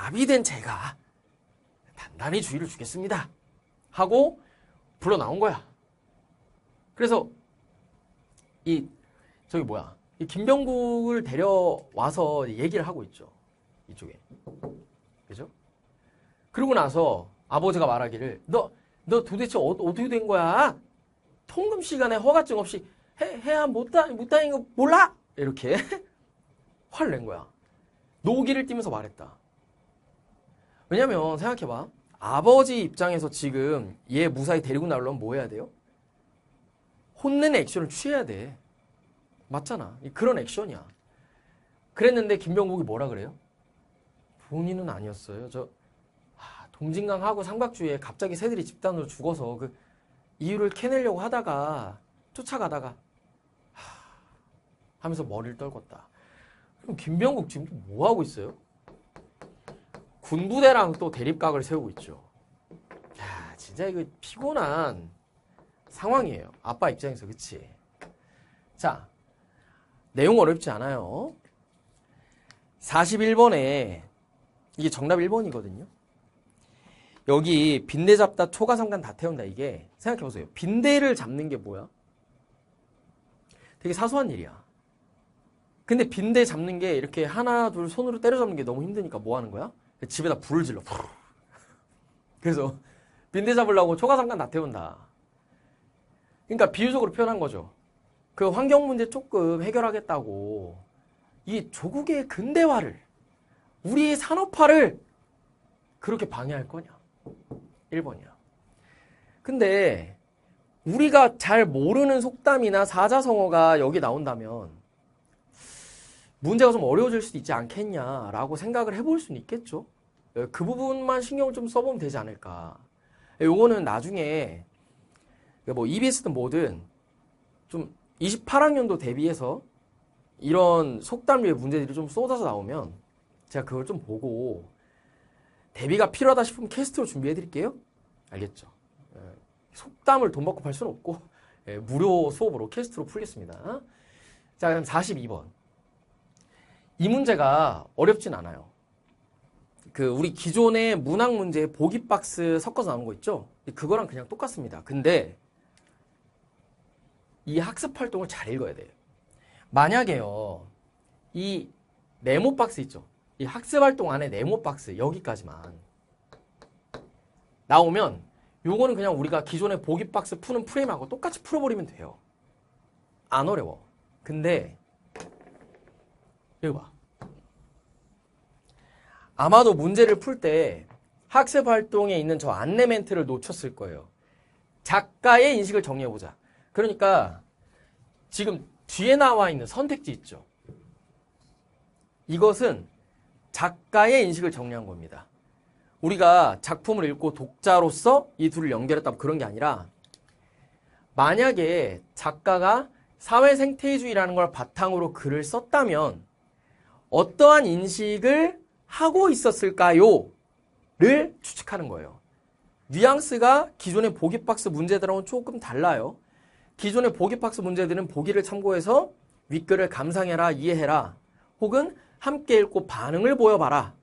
아비된 제가 단단히 주의를 주겠습니다. 하고 불러 나온 거야. 그래서 이 김병국을 데려와서 얘기를 하고 있죠. 이쪽에. 그죠? 그러고 나서 아버지가 말하기를 너 도대체 어떻게 된 거야? 통금 시간에 허가증 없이 해야 못 다닌 거 몰라? 이렇게 화를 낸 거야. 노기를 띠면서 말했다. 왜냐면 생각해봐. 아버지 입장에서 지금 얘 무사히 데리고 나오려면 뭐 해야 돼요? 혼내는 액션을 취해야 돼. 맞잖아. 그런 액션이야. 그랬는데 김병국이 뭐라 그래요? 본인은 아니었어요. 동진강하고 삼각주에 갑자기 새들이 집단으로 죽어서 그 이유를 캐내려고 하다가 쫓아가다가 하면서 머리를 떨궜다. 그럼 김병국 지금 뭐 하고 있어요? 군부대랑 또 대립각을 세우고 있죠. 진짜 이거 피곤한 상황이에요. 아빠 입장에서. 그치? 자, 내용 어렵지 않아요. 41번에 이게 정답 1번이거든요. 여기 빈대 잡다 초가삼간 다 태운다. 이게 생각해보세요. 빈대를 잡는 게 뭐야? 되게 사소한 일이야. 근데 빈대 잡는 게 이렇게 하나 둘 손으로 때려잡는 게 너무 힘드니까 뭐 하는 거야? 집에다 불을 질러. 그래서 빈대 잡으려고 초가삼간 다 태운다. 그러니까 비유적으로 표현한 거죠. 그 환경 문제 조금 해결하겠다고 이 조국의 근대화를 우리의 산업화를 그렇게 방해할 거냐? 1번이야. 근데 우리가 잘 모르는 속담이나 사자성어가 여기 나온다면 문제가 좀 어려워질 수도 있지 않겠냐라고 생각을 해볼 수는 있겠죠. 그 부분만 신경을 좀 써보면 되지 않을까. 요거는 나중에 뭐 EBS든 뭐든 좀 28학년도 대비해서 이런 속담류의 문제들이 좀 쏟아져 나오면 제가 그걸 좀 보고 대비가 필요하다 싶으면 캐스트로 준비해 드릴게요. 알겠죠? 속담을 돈 받고 팔 수는 없고 무료 수업으로 캐스트로 풀겠습니다. 자, 그럼 42번. 이 문제가 어렵진 않아요. 우리 기존의 문학 문제 보기 박스 섞어서 나오는 거 있죠? 그거랑 그냥 똑같습니다. 근데 이 학습 활동을 잘 읽어야 돼요. 만약에요, 이 네모 박스 있죠? 이 학습 활동 안에 네모 박스 여기까지만 나오면 요거는 그냥 우리가 기존의 보기 박스 푸는 프레임하고 똑같이 풀어버리면 돼요. 안 어려워. 근데 여기 봐. 아마도 문제를 풀 때 학습 활동에 있는 저 안내 멘트를 놓쳤을 거예요. 작가의 인식을 정리해보자. 그러니까 지금 뒤에 나와 있는 선택지 있죠. 이것은 작가의 인식을 정리한 겁니다. 우리가 작품을 읽고 독자로서 이 둘을 연결했다 그런 게 아니라 만약에 작가가 사회생태주의라는 걸 바탕으로 글을 썼다면 어떠한 인식을 하고 있었을까요? 를 추측하는 거예요. 뉘앙스가 기존의 보기박스 문제들하고는 조금 달라요. 기존의 보기박스 문제들은 보기를 참고해서 윗글을 감상해라, 이해해라, 혹은 함께 읽고 반응을 보여봐라.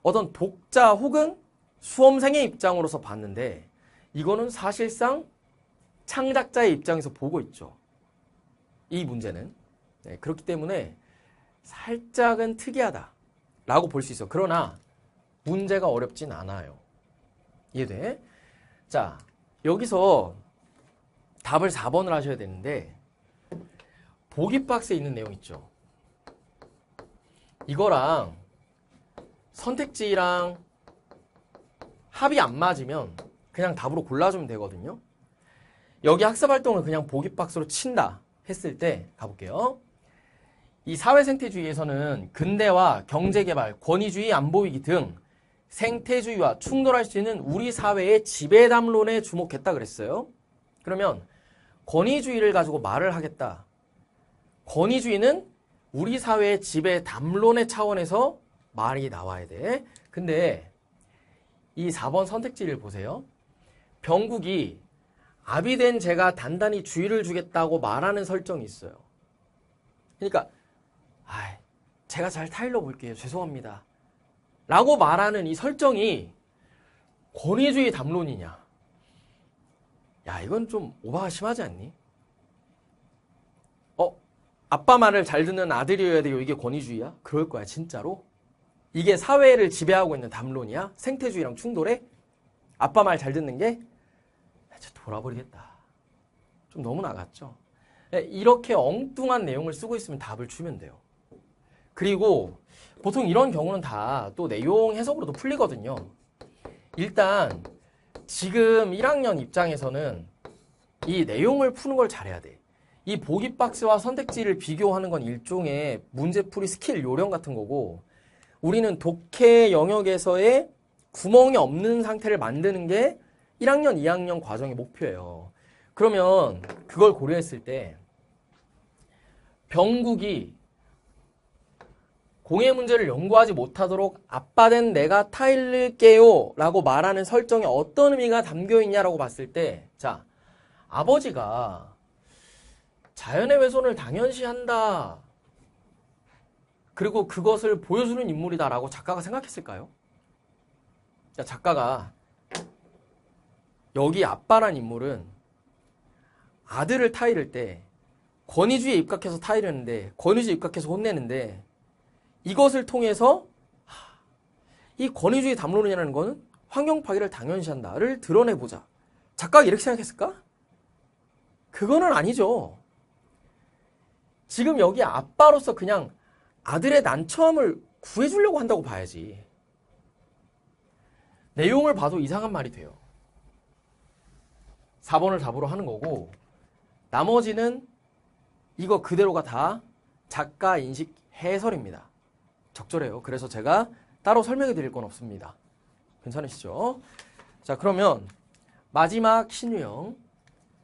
어떤 독자 혹은 수험생의 입장으로서 봤는데 이거는 사실상 창작자의 입장에서 보고 있죠. 이 문제는. 네, 그렇기 때문에 살짝은 특이하다라고 볼 수 있어. 그러나 문제가 어렵진 않아요. 이해돼? 자, 여기서 답을 4번을 하셔야 되는데 보기 박스에 있는 내용 있죠. 이거랑 선택지랑 합이 안 맞으면 그냥 답으로 골라주면 되거든요. 여기 학습활동을 그냥 보기 박스로 친다 했을 때 가볼게요. 이 사회생태주의에서는 근대화, 경제개발, 권위주의, 안보위기 등 생태주의와 충돌할 수 있는 우리 사회의 지배담론에 주목했다 그랬어요. 그러면 권위주의를 가지고 말을 하겠다. 권위주의는 우리 사회의 지배담론의 차원에서 말이 나와야 돼. 근데 이 4번 선택지를 보세요. 병국이 아비된 제가 단단히 주의를 주겠다고 말하는 설정이 있어요. 그러니까 제가 잘 타일러 볼게요. 죄송합니다. 라고 말하는 이 설정이 권위주의 담론이냐? 야, 이건 좀 오바가 심하지 않니? 아빠 말을 잘 듣는 아들이어야 돼요. 이게 권위주의야? 그럴 거야, 진짜로? 이게 사회를 지배하고 있는 담론이야? 생태주의랑 충돌해? 아빠 말 잘 듣는 게? 진짜 돌아버리겠다. 좀 너무 나갔죠? 이렇게 엉뚱한 내용을 쓰고 있으면 답을 주면 돼요. 그리고 보통 이런 경우는 다 또 내용 해석으로도 풀리거든요. 일단 지금 1학년 입장에서는 이 내용을 푸는 걸 잘해야 돼. 이 보기 박스와 선택지를 비교하는 건 일종의 문제풀이 스킬 요령 같은 거고 우리는 독해 영역에서의 구멍이 없는 상태를 만드는 게 1학년, 2학년 과정의 목표예요. 그러면 그걸 고려했을 때 병국이 공예 문제를 연구하지 못하도록 아빠 된 내가 타일를게요 라고 말하는 설정에 어떤 의미가 담겨있냐라고 봤을 때 자, 아버지가 자연의 훼손을 당연시한다. 그리고 그것을 보여주는 인물이다라고 작가가 생각했을까요? 자, 작가가 여기 아빠란 인물은 아들을 타이를 때 권위주의에 입각해서 타이르는데 권위주의에 입각해서 혼내는데 이것을 통해서 이 권위주의 담론이라는 거는 환경 파괴를 당연시한다를 드러내보자. 작가가 이렇게 생각했을까? 그거는 아니죠. 지금 여기 아빠로서 그냥 아들의 난처함을 구해주려고 한다고 봐야지. 내용을 봐도 이상한 말이 돼요. 4번을 답으로 하는 거고 나머지는 이거 그대로가 다 작가 인식 해설입니다. 적절해요. 그래서 제가 따로 설명해 드릴 건 없습니다. 괜찮으시죠? 자, 그러면 마지막 신유형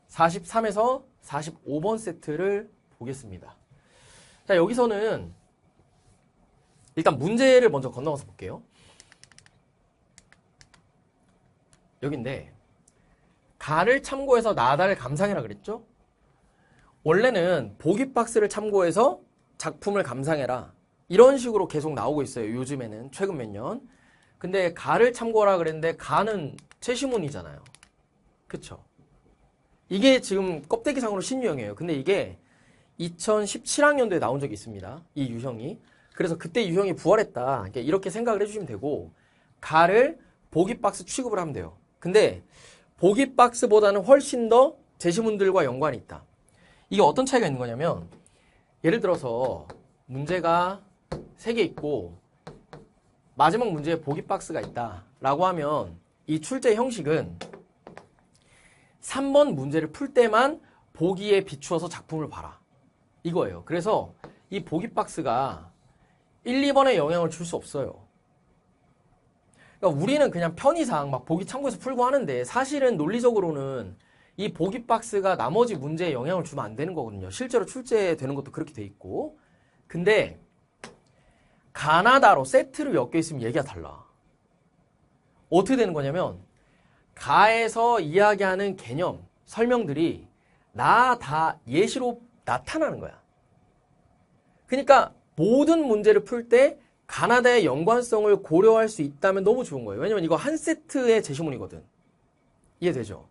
43에서 45번 세트를 보겠습니다. 자, 여기서는 일단 문제를 먼저 건너가서 볼게요. 여긴데 가를 참고해서 나다를 감상해라 그랬죠? 원래는 보기 박스를 참고해서 작품을 감상해라 이런 식으로 계속 나오고 있어요. 요즘에는 최근 몇 년. 근데 가를 참고하라 그랬는데 가는 최시문이잖아요. 그쵸? 이게 지금 껍데기상으로 신유형이에요. 근데 이게 2017학년도에 나온 적이 있습니다. 이 유형이. 그래서 그때 유형이 부활했다. 이렇게 생각을 해주시면 되고 가를 보기 박스 취급을 하면 돼요. 근데 보기 박스보다는 훨씬 더 제시문들과 연관이 있다. 이게 어떤 차이가 있는 거냐면 예를 들어서 문제가 3개 있고 마지막 문제에 보기 박스가 있다 라고 하면 이 출제 형식은 3번 문제를 풀 때만 보기에 비추어서 작품을 봐라 이거예요. 그래서 이 보기 박스가 1, 2번에 영향을 줄 수 없어요. 그러니까 우리는 그냥 편의상 막 보기 참고해서 풀고 하는데 사실은 논리적으로는 이 보기 박스가 나머지 문제에 영향을 주면 안 되는 거거든요. 실제로 출제되는 것도 그렇게 돼 있고. 근데 가나다로 세트를 엮여 있으면 얘기가 달라. 어떻게 되는 거냐면 가에서 이야기하는 개념, 설명들이 다 예시로 나타나는 거야. 그러니까 모든 문제를 풀 때 가나다의 연관성을 고려할 수 있다면 너무 좋은 거예요. 왜냐면 이거 한 세트의 제시문이거든. 이해되죠?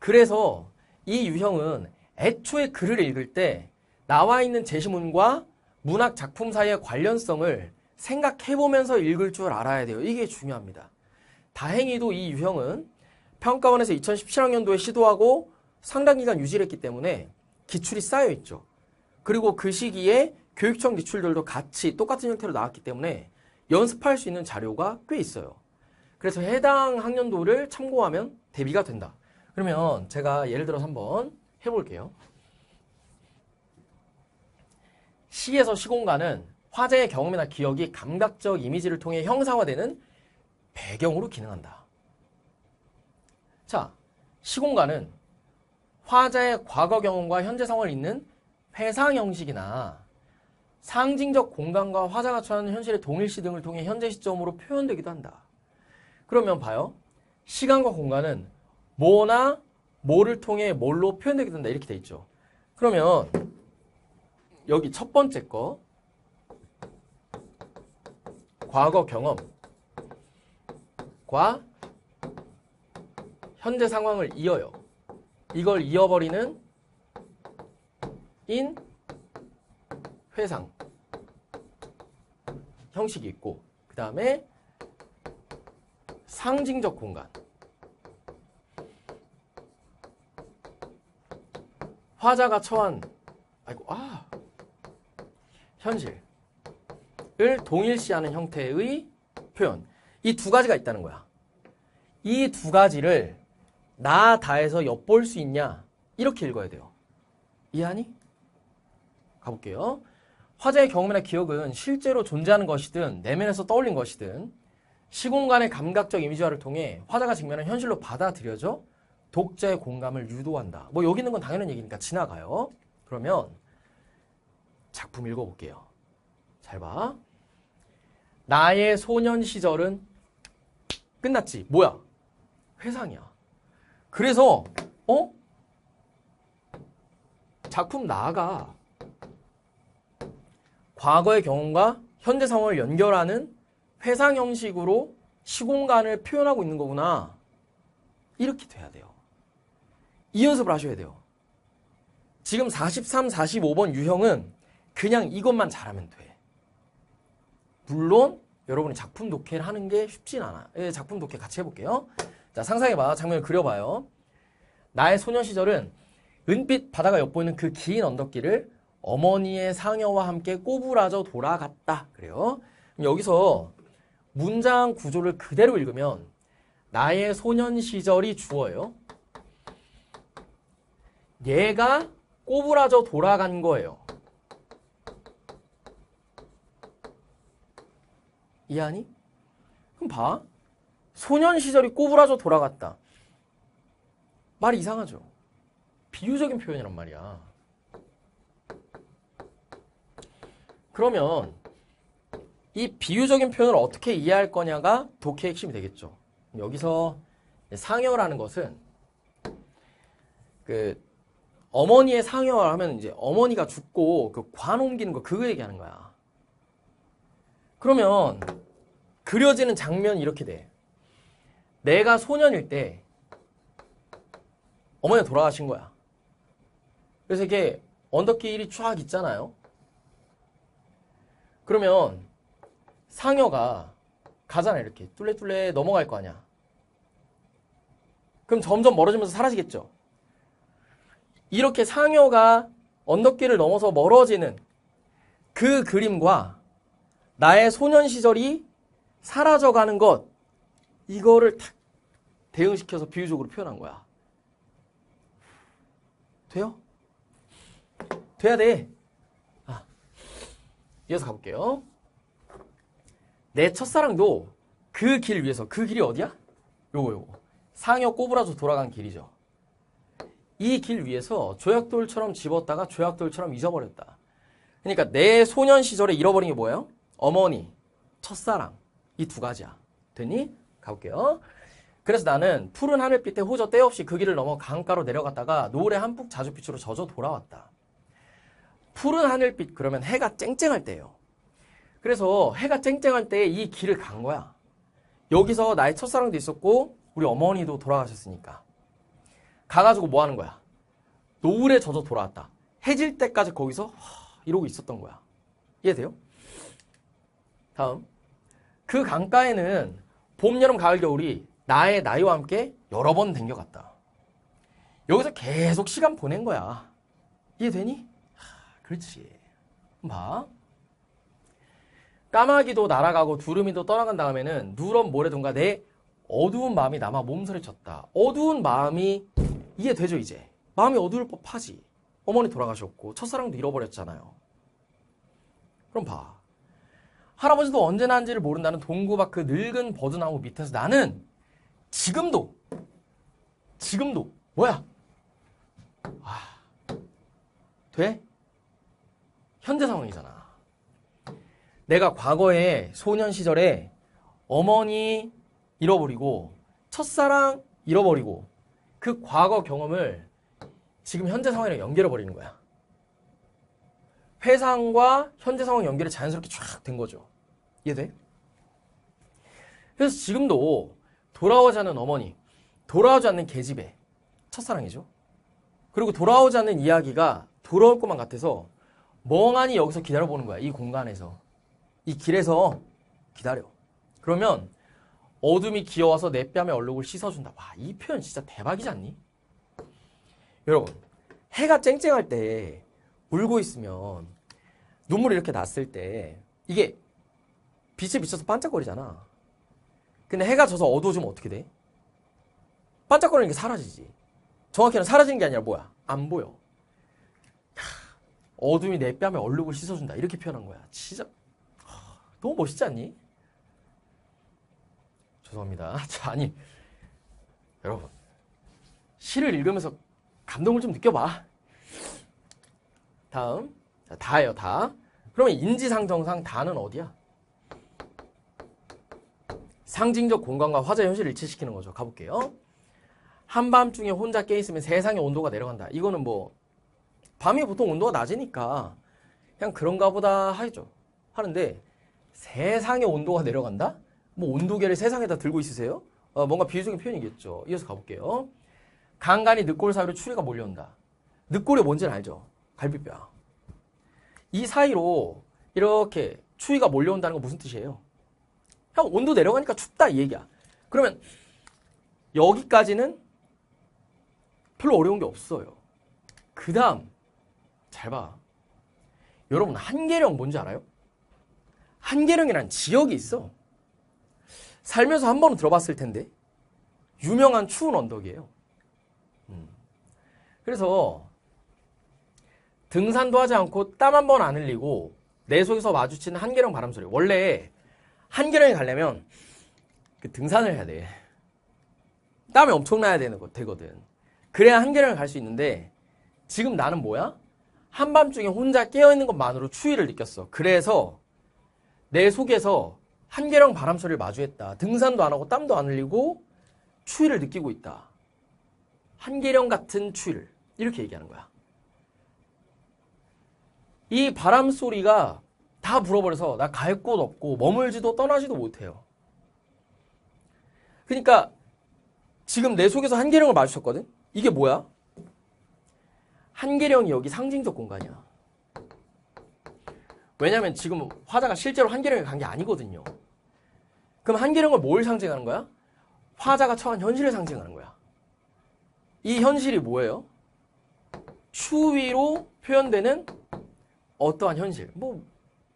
그래서 이 유형은 애초에 글을 읽을 때 나와 있는 제시문과 문학 작품 사이의 관련성을 생각해보면서 읽을 줄 알아야 돼요. 이게 중요합니다. 다행히도 이 유형은 평가원에서 2017학년도에 시도하고 상당 기간 유지를 했기 때문에 기출이 쌓여있죠. 그리고 그 시기에 교육청 기출들도 같이 똑같은 형태로 나왔기 때문에 연습할 수 있는 자료가 꽤 있어요. 그래서 해당 학년도를 참고하면 대비가 된다. 그러면 제가 예를 들어서 한번 해볼게요. 시에서 시공간은 화자의 경험이나 기억이 감각적 이미지를 통해 형상화되는 배경으로 기능한다. 자, 시공간은 화자의 과거 경험과 현재 상황을 잇는 회상 형식이나 상징적 공간과 화자가 처하는 현실의 동일시 등을 통해 현재 시점으로 표현되기도 한다. 그러면 봐요. 시간과 공간은 뭐나 뭐를 통해 뭘로 표현되기도 한다. 이렇게 돼 있죠. 그러면 여기 첫 번째 거 과거 경험과 현재 상황을 이어요. 이걸 이어버리는 인 회상 형식이 있고 그 다음에 상징적 공간 화자가 처한 현실을 동일시하는 형태의 표현 이 두 가지가 있다는 거야. 이 두 가지를 나 다에서 엿볼 수 있냐 이렇게 읽어야 돼요. 이해하니? 가볼게요. 화자의 경험이나 기억은 실제로 존재하는 것이든 내면에서 떠올린 것이든 시공간의 감각적 이미지화를 통해 화자가 직면한 현실로 받아들여져 독자의 공감을 유도한다. 뭐 여기 있는 건 당연한 얘기니까 지나가요. 그러면 작품 읽어볼게요. 잘 봐. 나의 소년 시절은 끝났지. 뭐야? 회상이야. 그래서 작품 나가 과거의 경험과 현재 상황을 연결하는 회상 형식으로 시공간을 표현하고 있는 거구나. 이렇게 돼야 돼요. 이 연습을 하셔야 돼요. 지금 43, 45번 유형은 그냥 이것만 잘하면 돼. 물론 여러분이 작품 독해를 하는 게 쉽진 않아. 작품 독해 같이 해볼게요. 자, 상상해봐. 장면을 그려봐요. 나의 소년 시절은 은빛 바다가 엿보이는 그 긴 언덕길을 어머니의 상여와 함께 꼬부라져 돌아갔다. 그래요. 그럼 여기서 문장 구조를 그대로 읽으면 나의 소년 시절이 주어예요. 얘가 꼬부라져 돌아간 거예요. 이해하니? 그럼 봐. 소년 시절이 꼬부라져 돌아갔다. 말이 이상하죠? 비유적인 표현이란 말이야. 그러면 이 비유적인 표현을 어떻게 이해할 거냐가 독해의 핵심이 되겠죠. 여기서 상여라는 것은 그 어머니의 상여를 하면 이제 어머니가 죽고 그 관 옮기는 거 그거 얘기하는 거야. 그러면 그려지는 장면이 이렇게 돼. 내가 소년일 때 어머니가 돌아가신 거야. 그래서 이렇게 언덕길이 쫙 있잖아요. 그러면 상여가 가잖아. 이렇게 뚫레뚫레 넘어갈 거 아니야. 그럼 점점 멀어지면서 사라지겠죠. 이렇게 상여가 언덕길을 넘어서 멀어지는 그 그림과 나의 소년 시절이 사라져가는 것, 이거를 탁 대응시켜서 비유적으로 표현한 거야. 돼요? 돼야 돼. 이어서 가볼게요. 내 첫사랑도 그 길 위에서, 그 길이 어디야? 요거. 상여 꼬부라져 돌아간 길이죠. 이 길 위에서 조약돌처럼 집었다가 조약돌처럼 잊어버렸다. 그러니까 내 소년 시절에 잃어버린 게 뭐예요? 어머니, 첫사랑. 이 두 가지야. 됐니? 가볼게요. 그래서 나는 푸른 하늘빛에 호저 때 없이 그 길을 넘어 강가로 내려갔다가 노을의 한풍 자주빛으로 젖어 돌아왔다. 푸른 하늘빛 그러면 해가 쨍쨍할 때예요. 그래서 해가 쨍쨍할 때 이 길을 간 거야. 여기서 나의 첫사랑도 있었고 우리 어머니도 돌아가셨으니까. 가가지고 뭐 하는 거야? 노을에 젖어 돌아왔다. 해질 때까지 거기서 이러고 있었던 거야. 이해돼요? 다음. 그 강가에는 봄, 여름, 가을, 겨울이 나의 나이와 함께 여러 번 댕겨갔다. 여기서 계속 시간 보낸 거야. 이해되니? 그렇지. 봐. 까마귀도 날아가고 두루미도 떠나간 다음에는 누런 모래동과 내 어두운 마음이 남아 몸서리쳤다. 어두운 마음이 이해되죠 이제? 마음이 어두울 법하지. 어머니 돌아가셨고 첫사랑도 잃어버렸잖아요. 그럼 봐. 할아버지도 언제나 한지를 모른다는 동구 밖 그 늙은 버드나무 밑에서 나는 지금도 뭐야? 돼? 현재 상황이잖아. 내가 과거에 소년 시절에 어머니 잃어버리고 첫사랑 잃어버리고 그 과거 경험을 지금 현재 상황이랑 연결해버리는 거야. 회상과 현재 상황 연결이 자연스럽게 쫙 된 거죠. 이해돼? 그래서 지금도 돌아오지 않는 어머니, 돌아오지 않는 계집애, 첫사랑이죠. 그리고 돌아오지 않는 이야기가 돌아올 것만 같아서 멍하니 여기서 기다려보는 거야. 이 공간에서. 이 길에서 기다려. 그러면 어둠이 기어와서 내 뺨에 얼룩을 씻어준다. 와, 이 표현 진짜 대박이지 않니? 여러분, 해가 쨍쨍할 때 울고 있으면 눈물이 이렇게 났을 때 이게 빛에 비쳐서 반짝거리잖아. 근데 해가 져서 어두워지면 어떻게 돼? 반짝거리는 게 사라지지. 정확히는 사라지는 게 아니라 뭐야? 안 보여. 어둠이 내 뺨에 얼룩을 씻어준다. 이렇게 표현한 거야. 진짜 너무 멋있지 않니? 죄송합니다. 아니 여러분 시를 읽으면서 감동을 좀 느껴봐. 다음 자, 다예요. 다. 그러면 인지상정상 다는 어디야? 상징적 공간과 화자 현실을 일치시키는 거죠. 가볼게요. 한밤중에 혼자 깨있으면 세상의 온도가 내려간다. 이거는 뭐 밤이 보통 온도가 낮으니까 그냥 그런가 보다 하죠. 하는데 세상의 온도가 내려간다? 뭐 온도계를 세상에다 들고 있으세요? 뭔가 비유적인 표현이겠죠. 이어서 가볼게요. 간간히 늑골 사이로 추리가 몰려온다. 늑골이 뭔지는 알죠? 갈비뼈. 이 사이로 이렇게 추위가 몰려온다는 건 무슨 뜻이에요? 그냥 온도 내려가니까 춥다 이 얘기야. 그러면 여기까지는 별로 어려운 게 없어요. 그 다음 잘 봐. 여러분 한계령 뭔지 알아요? 한계령이란 지역이 있어. 살면서 한 번은 들어봤을 텐데 유명한 추운 언덕이에요. 그래서 등산도 하지 않고 땀 한 번 안 흘리고 내 속에서 마주치는 한계령 바람소리. 원래 한계령에 가려면 그 등산을 해야 돼. 땀이 엄청나야 되거든. 그래야 한계령을 갈 수 있는데 지금 나는 뭐야? 한밤중에 혼자 깨어있는 것만으로 추위를 느꼈어. 그래서 내 속에서 한계령 바람소리를 마주했다. 등산도 안 하고 땀도 안 흘리고 추위를 느끼고 있다. 한계령 같은 추위를. 이렇게 얘기하는 거야. 이 바람소리가 다 불어버려서 나 갈 곳 없고 머물지도 떠나지도 못해요. 그러니까 지금 내 속에서 한계령을 마주쳤거든? 이게 뭐야? 한계령이 여기 상징적 공간이야. 왜냐면 지금 화자가 실제로 한계령에 간 게 아니거든요. 그럼 한계령을 뭘 상징하는 거야? 화자가 처한 현실을 상징하는 거야. 이 현실이 뭐예요? 추위로 표현되는 어떠한 현실. 뭐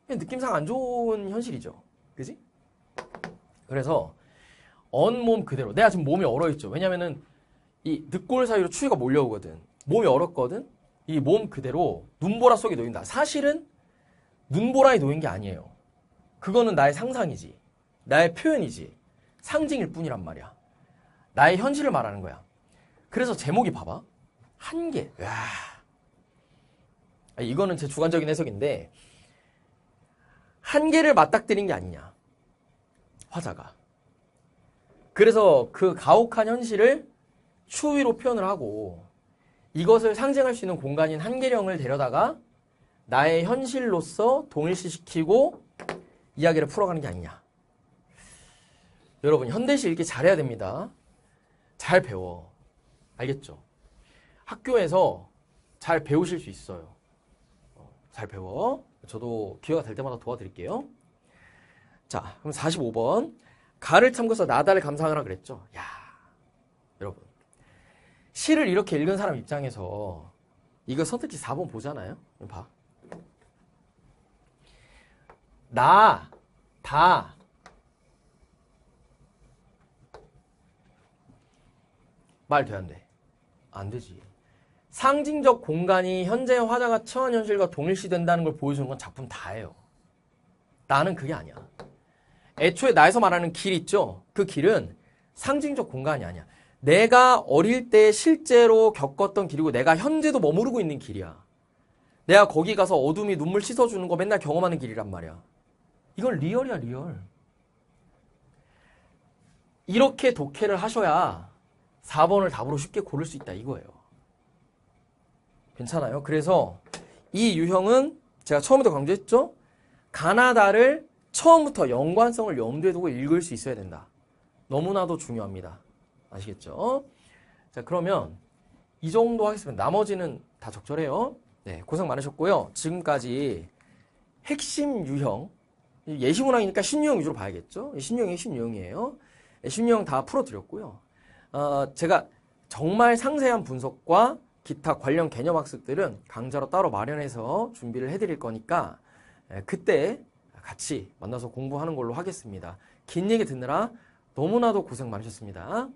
느낌상 안 좋은 현실이죠. 그지? 그래서 온몸 그대로. 내가 지금 몸이 얼어있죠. 왜냐면은 이 늑골 사이로 추위가 몰려오거든. 몸이 얼었거든. 이 몸 그대로 눈보라 속에 놓인다. 사실은 눈보라에 놓인 게 아니에요. 그거는 나의 상상이지. 나의 표현이지. 상징일 뿐이란 말이야. 나의 현실을 말하는 거야. 그래서 제목이 봐봐. 한계. 와. 이거는 제 주관적인 해석인데 한계를 맞닥뜨린 게 아니냐. 화자가. 그래서 그 가혹한 현실을 추위로 표현을 하고 이것을 상징할 수 있는 공간인 한계령을 데려다가 나의 현실로서 동일시시키고 이야기를 풀어가는 게 아니냐. 여러분 현대시 읽기 잘해야 됩니다. 잘 배워. 알겠죠? 학교에서 잘 배우실 수 있어요. 잘 배워. 저도 기회가 될 때마다 도와드릴게요. 자, 그럼 45번. 가를 참고서 나다를 감상하라 그랬죠. 야, 여러분. 시를 이렇게 읽은 사람 입장에서 이거 선택지 4번 보잖아요. 봐. 나, 다. 말 돼, 안 돼? 안 되지. 상징적 공간이 현재 화자가 처한 현실과 동일시된다는 걸 보여주는 건 작품 다예요. 나는 그게 아니야. 애초에 나에서 말하는 길 있죠? 그 길은 상징적 공간이 아니야. 내가 어릴 때 실제로 겪었던 길이고 내가 현재도 머무르고 있는 길이야. 내가 거기 가서 어둠이 눈물 씻어주는 거 맨날 경험하는 길이란 말이야. 이건 리얼이야, 리얼. 이렇게 독해를 하셔야 4번을 답으로 쉽게 고를 수 있다 이거예요. 괜찮아요? 그래서 이 유형은 제가 처음부터 강조했죠? 가나다를 처음부터 연관성을 염두에 두고 읽을 수 있어야 된다. 너무나도 중요합니다. 아시겠죠? 자, 그러면 이 정도 하겠습니다. 나머지는 다 적절해요. 네, 고생 많으셨고요. 지금까지 핵심 유형, 예시문항이니까 신유형 위주로 봐야겠죠? 신유형이 신유형이에요. 신유형 다 풀어드렸고요. 제가 정말 상세한 분석과 기타 관련 개념 학습들은 강좌로 따로 마련해서 준비를 해드릴 거니까 그때 같이 만나서 공부하는 걸로 하겠습니다. 긴 얘기 듣느라 너무나도 고생 많으셨습니다.